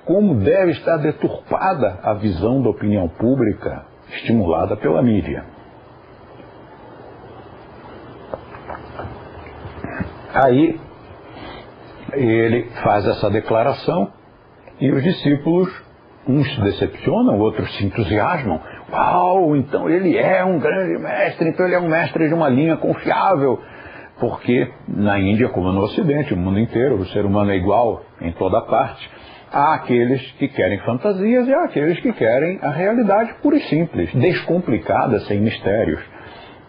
como deve estar deturpada a visão da opinião pública estimulada pela mídia. Aí ele faz essa declaração e os discípulos, uns se decepcionam, outros se entusiasmam. Uau, então ele é um grande mestre, então ele é um mestre de uma linha confiável. Porque na Índia, como no Ocidente, no mundo inteiro, o ser humano é igual em toda parte. Há aqueles que querem fantasias e há aqueles que querem a realidade pura e simples, descomplicada, sem mistérios.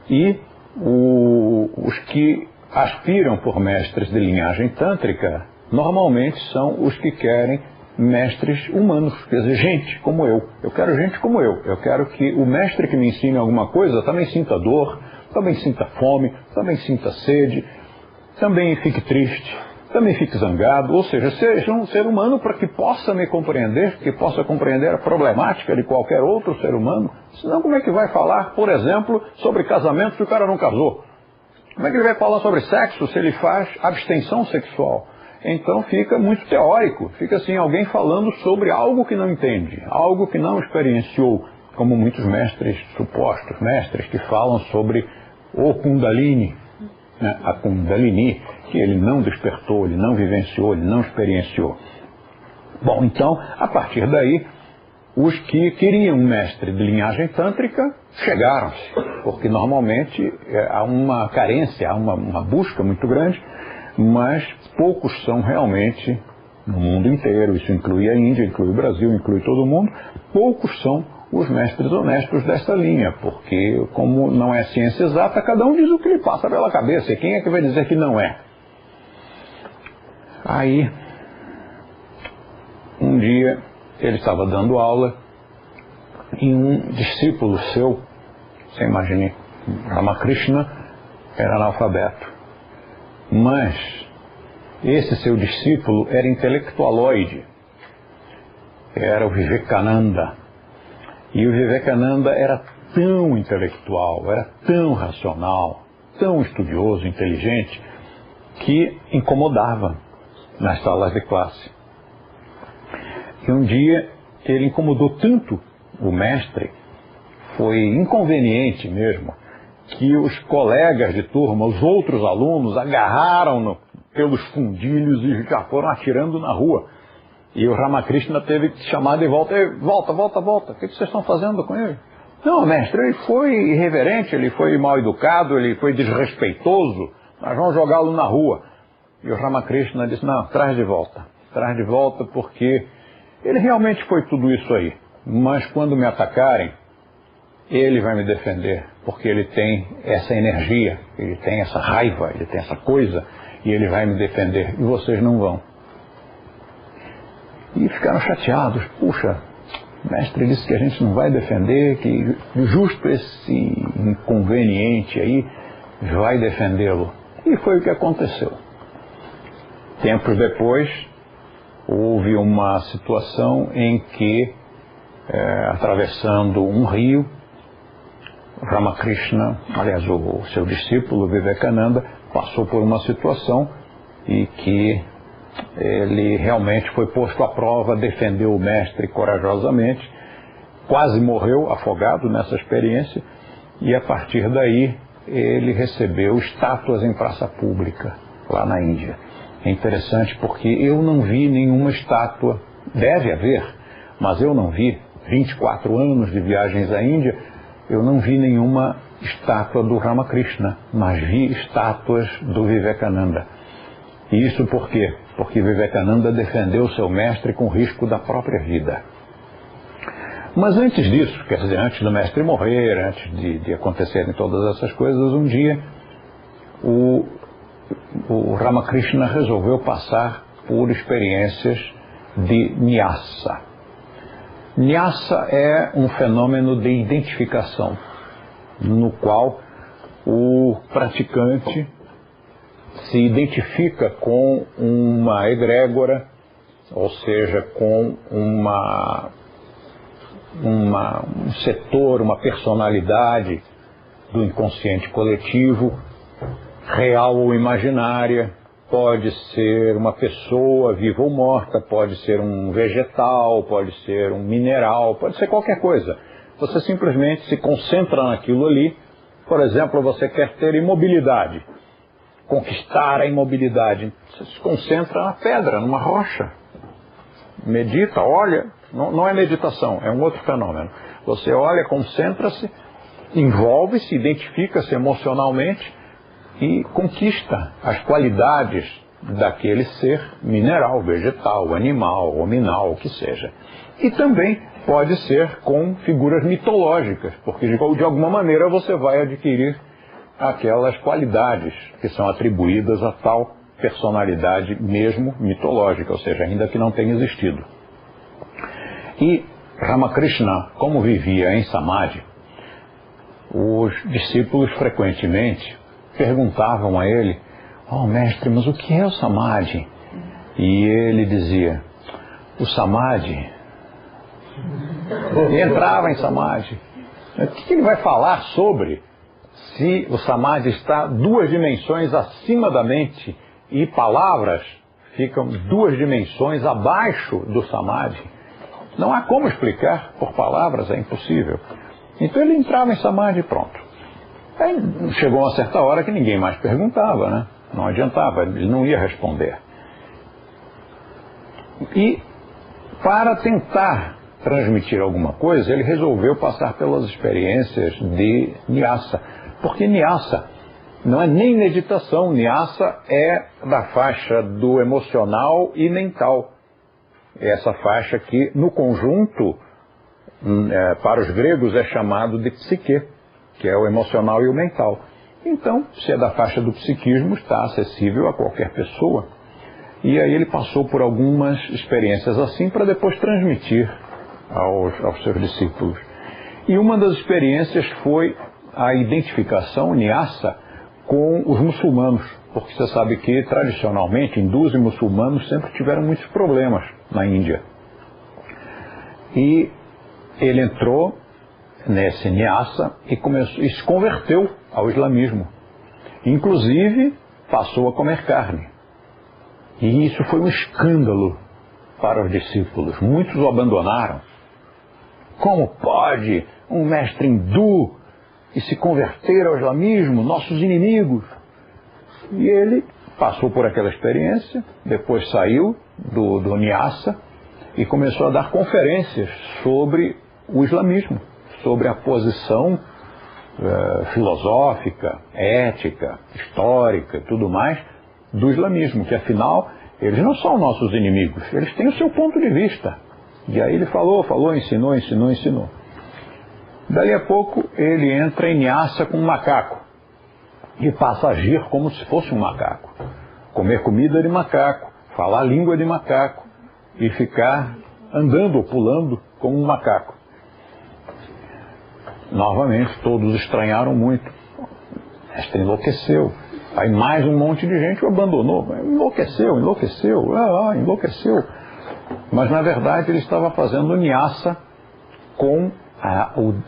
E os que aspiram por mestres de linhagem tântrica, normalmente são os que querem mestres humanos, quer dizer, gente como eu. Eu quero gente como eu. Eu quero que o mestre que me ensine alguma coisa também sinta dor, também sinta fome, também sinta sede, também fique triste, também fique zangado, ou seja, seja um ser humano para que possa me compreender, que possa compreender a problemática de qualquer outro ser humano. Senão como é que vai falar, por exemplo, sobre casamento se o cara não casou? Como é que ele vai falar sobre sexo se ele faz abstenção sexual? Então fica muito teórico, fica assim, alguém falando sobre algo que não entende, algo que não experienciou, como muitos mestres, supostos mestres, que falam sobre o Kundalini, né, a Kundalini, que ele não despertou, ele não vivenciou, ele não experienciou. Bom, então, a partir daí, os que queriam um mestre de linhagem tântrica chegaram-se, porque normalmente há uma carência, há uma busca muito grande, mas poucos são realmente, no mundo inteiro, isso inclui a Índia, inclui o Brasil, inclui todo mundo, poucos são os mestres honestos dessa linha, porque como não é ciência exata, cada um diz o que lhe passa pela cabeça, e quem é que vai dizer que não é? Aí, um dia, ele estava dando aula, e um discípulo seu, você imagine, Ramakrishna, era analfabeto. Mas esse seu discípulo era intelectualoide, era o Vivekananda. E o Vivekananda era tão intelectual, era tão racional, tão estudioso, inteligente, que incomodava nas salas de classe. E um dia ele incomodou tanto o mestre, foi inconveniente mesmo, que os colegas de turma, os outros alunos, agarraram-no pelos fundilhos e já foram atirando na rua. E o Ramakrishna teve que chamar de volta. Volta. O que vocês estão fazendo com ele? Não, mestre, ele foi irreverente, ele foi mal educado, ele foi desrespeitoso. Nós vamos jogá-lo na rua. E o Ramakrishna disse, não, traz de volta porque ele realmente foi tudo isso aí. Mas quando me atacarem, ele vai me defender, porque ele tem essa energia, ele tem essa raiva, ele tem essa coisa, e ele vai me defender, e vocês não vão. E ficaram chateados, puxa, o mestre disse que a gente não vai defender, que justo esse inconveniente aí vai defendê-lo. E foi o que aconteceu. Tempos depois, houve uma situação em que, atravessando um rio, Ramakrishna, aliás, o seu discípulo Vivekananda, passou por uma situação e que ele realmente foi posto à prova, defendeu o mestre corajosamente, quase morreu afogado nessa experiência, e a partir daí ele recebeu estátuas em praça pública, lá na Índia. É interessante porque eu não vi nenhuma estátua, deve haver, mas eu não vi, 24 anos de viagens à Índia, eu não vi nenhuma estátua do Ramakrishna, mas vi estátuas do Vivekananda. E isso por quê? Porque Vivekananda defendeu seu mestre com risco da própria vida. Mas antes disso, quer dizer, antes do mestre morrer, antes de acontecerem todas essas coisas, um dia o Ramakrishna resolveu passar por experiências de Nyasa. Nyasa é um fenômeno de identificação, no qual o praticante se identifica com uma egrégora, ou seja, com um setor, uma personalidade do inconsciente coletivo, real ou imaginária. Pode ser uma pessoa viva ou morta, pode ser um vegetal, pode ser um mineral, pode ser qualquer coisa. Você simplesmente se concentra naquilo ali. Por exemplo, você quer ter imobilidade, conquistar a imobilidade. Você se concentra na pedra, numa rocha. Medita, olha, não é meditação, é um outro fenômeno. Você olha, concentra-se, envolve-se, identifica-se emocionalmente e conquista as qualidades daquele ser mineral, vegetal, animal, hominal, o que seja. E também pode ser com figuras mitológicas, porque de alguma maneira você vai adquirir aquelas qualidades que são atribuídas a tal personalidade mesmo mitológica, ou seja, ainda que não tenha existido. E Ramakrishna, como vivia em Samadhi, os discípulos frequentemente perguntavam a ele, mestre, mas o que é o Samadhi? E ele dizia, o Samadhi, e entrava em Samadhi. O que ele vai falar sobre se o Samadhi está 2 dimensões acima da mente e palavras ficam 2 dimensões abaixo do Samadhi? Não há como explicar por palavras, é impossível. Então ele entrava em Samadhi e pronto. Aí chegou uma certa hora que ninguém mais perguntava, né? Não adiantava, ele não ia responder. E para tentar transmitir alguma coisa, ele resolveu passar pelas experiências de Nyasa. Porque Nyasa não é nem meditação, Nyasa é da faixa do emocional e mental. É essa faixa que, no conjunto, para os gregos é chamado de psique, que é o emocional e o mental. Então, se é da faixa do psiquismo, está acessível a qualquer pessoa. E aí ele passou por algumas experiências assim para depois transmitir aos seus discípulos. E uma das experiências foi a identificação, Nyasa, com os muçulmanos. Porque você sabe que, tradicionalmente, hindus e muçulmanos sempre tiveram muitos problemas na Índia. E ele entrou nesse Nyasa e se converteu ao islamismo. Inclusive, passou a comer carne. E isso foi um escândalo para os discípulos. Muitos o abandonaram. Como pode um mestre hindu e se converter ao islamismo, nossos inimigos? E ele passou por aquela experiência, depois saiu do Nyasa e começou a dar conferências sobre o islamismo, sobre a posição filosófica, ética, histórica e tudo mais do islamismo, que afinal eles não são nossos inimigos, eles têm o seu ponto de vista. E aí ele falou, ensinou. Dali a pouco ele entra em niaça com um macaco e passa a agir como se fosse um macaco. Comer comida de macaco, falar a língua de macaco e ficar andando ou pulando como um macaco. Novamente, todos estranharam muito. O mestre enlouqueceu. Aí mais um monte de gente o abandonou. Enlouqueceu. Mas na verdade ele estava fazendo niaça com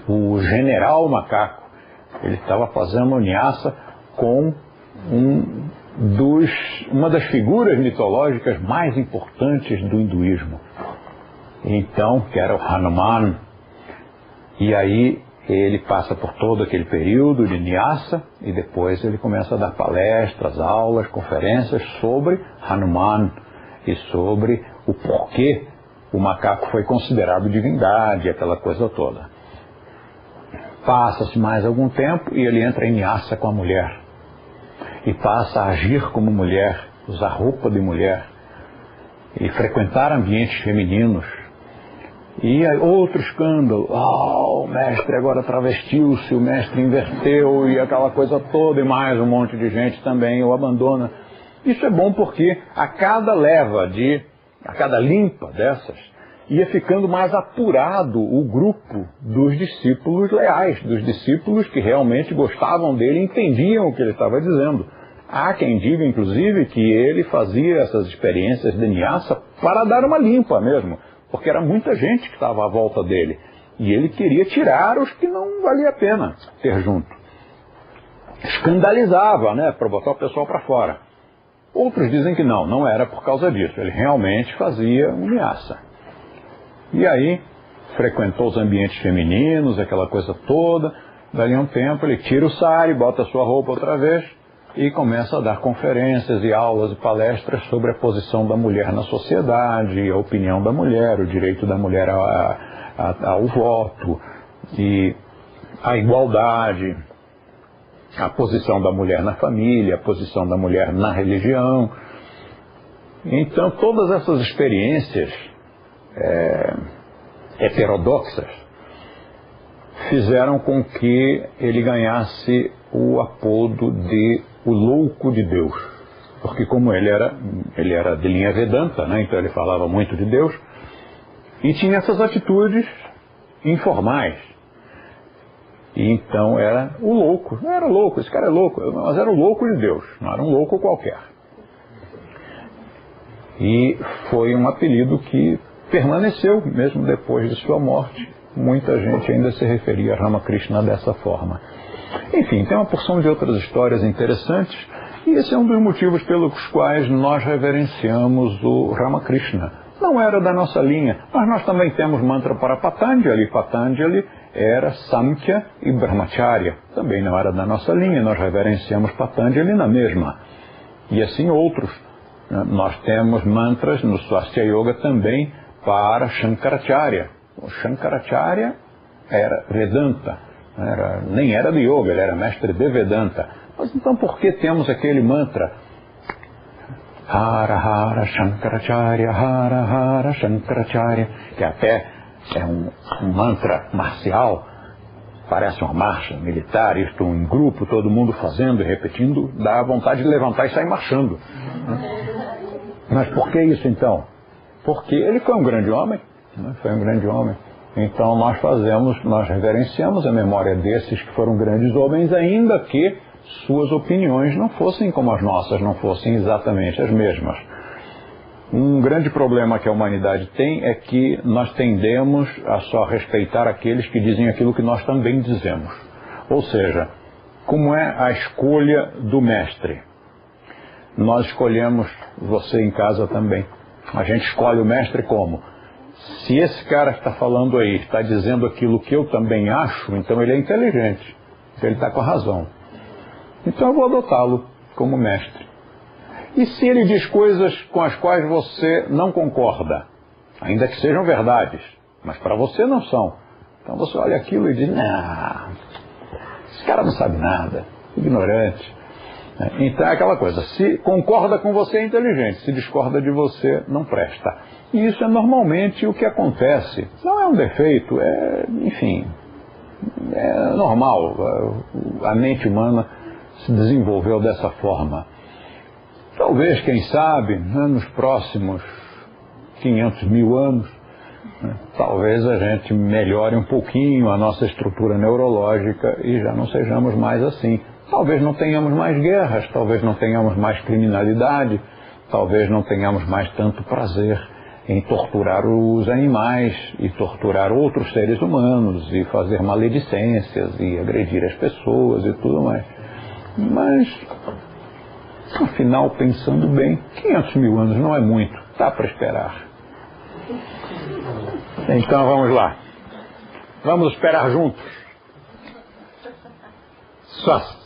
o general macaco. Ele estava fazendo niaça com uma das figuras mitológicas mais importantes do hinduísmo. Então, que era o Hanuman. E aí ele passa por todo aquele período de niaça e depois ele começa a dar palestras, aulas, conferências sobre Hanuman e sobre o porquê o macaco foi considerado divindade, aquela coisa toda. Passa-se mais algum tempo e ele entra em niaça com a mulher e passa a agir como mulher, usar roupa de mulher e frequentar ambientes femininos. E aí, outro escândalo, o mestre agora travestiu-se, o mestre inverteu e aquela coisa toda, e mais um monte de gente também o abandona. Isso é bom porque a cada limpa dessas, ia ficando mais apurado o grupo dos discípulos leais, dos discípulos que realmente gostavam dele e entendiam o que ele estava dizendo. Há quem diga, inclusive, que ele fazia essas experiências de niaça para dar uma limpa mesmo, porque era muita gente que estava à volta dele. E ele queria tirar os que não valia a pena ter junto. Escandalizava, né, para botar o pessoal para fora. Outros dizem que não era por causa disso. Ele realmente fazia niaça. E aí, frequentou os ambientes femininos, aquela coisa toda. Dali a um tempo, ele tira o sari, bota a sua roupa outra vez e começa a dar conferências e aulas e palestras sobre a posição da mulher na sociedade, a opinião da mulher, o direito da mulher ao voto, e a igualdade, a posição da mulher na família, a posição da mulher na religião. Então, todas essas experiências heterodoxas fizeram com que ele ganhasse o apodo de o louco de Deus, porque como ele era de linha Vedanta, né, então ele falava muito de Deus e tinha essas atitudes informais, e então era o louco. Não era louco, esse cara é louco, mas era o louco de Deus, não era um louco qualquer. E foi um apelido que permaneceu mesmo depois de sua morte. Muita gente ainda se referia a Ramakrishna dessa forma. Enfim, tem uma porção de outras histórias interessantes, e esse é um dos motivos pelos quais nós reverenciamos o Ramakrishna. Não era da nossa linha, mas nós também temos mantra para Patanjali. Patanjali era Samkhya e Brahmacharya. Também não era da nossa linha, nós reverenciamos Patanjali na mesma. E assim outros. Nós temos mantras no Swastika Yoga também para Shankaracharya. O Shankaracharya era Vedanta. Nem era de yoga, ele era mestre de Vedanta. Mas então por que temos aquele mantra? Hara Hara Shankaracharya, Hara Hara Shankaracharya, que até é um mantra marcial, parece uma marcha militar, isto em grupo, todo mundo fazendo e repetindo, dá vontade de levantar e sair marchando. Mas por que isso então? Porque ele foi um grande homem, foi um grande homem. Então nós reverenciamos a memória desses que foram grandes homens, ainda que suas opiniões não fossem como as nossas, não fossem exatamente as mesmas. Um grande problema que a humanidade tem é que nós tendemos a só respeitar aqueles que dizem aquilo que nós também dizemos. Ou seja, como é a escolha do mestre? Nós escolhemos, você em casa também. A gente escolhe o mestre como? Se esse cara que está falando aí está dizendo aquilo que eu também acho, então ele é inteligente, ele está com a razão. Então eu vou adotá-lo como mestre. E se ele diz coisas com as quais você não concorda, ainda que sejam verdades, mas para você não são, então você olha aquilo e diz, não, esse cara não sabe nada, ignorante. Então é aquela coisa, se concorda com você é inteligente, se discorda de você não presta. E isso é normalmente o que acontece. Não é um defeito, enfim, é normal. A mente humana se desenvolveu dessa forma. Talvez, quem sabe, nos próximos 500 mil anos, talvez a gente melhore um pouquinho a nossa estrutura neurológica e já não sejamos mais assim. Talvez não tenhamos mais guerras, talvez não tenhamos mais criminalidade, talvez não tenhamos mais tanto prazer em torturar os animais e torturar outros seres humanos e fazer maledicências e agredir as pessoas e tudo mais. Mas, afinal, pensando bem, 500 mil anos não é muito, dá para esperar. Então vamos lá. Vamos esperar juntos. Swastiastu.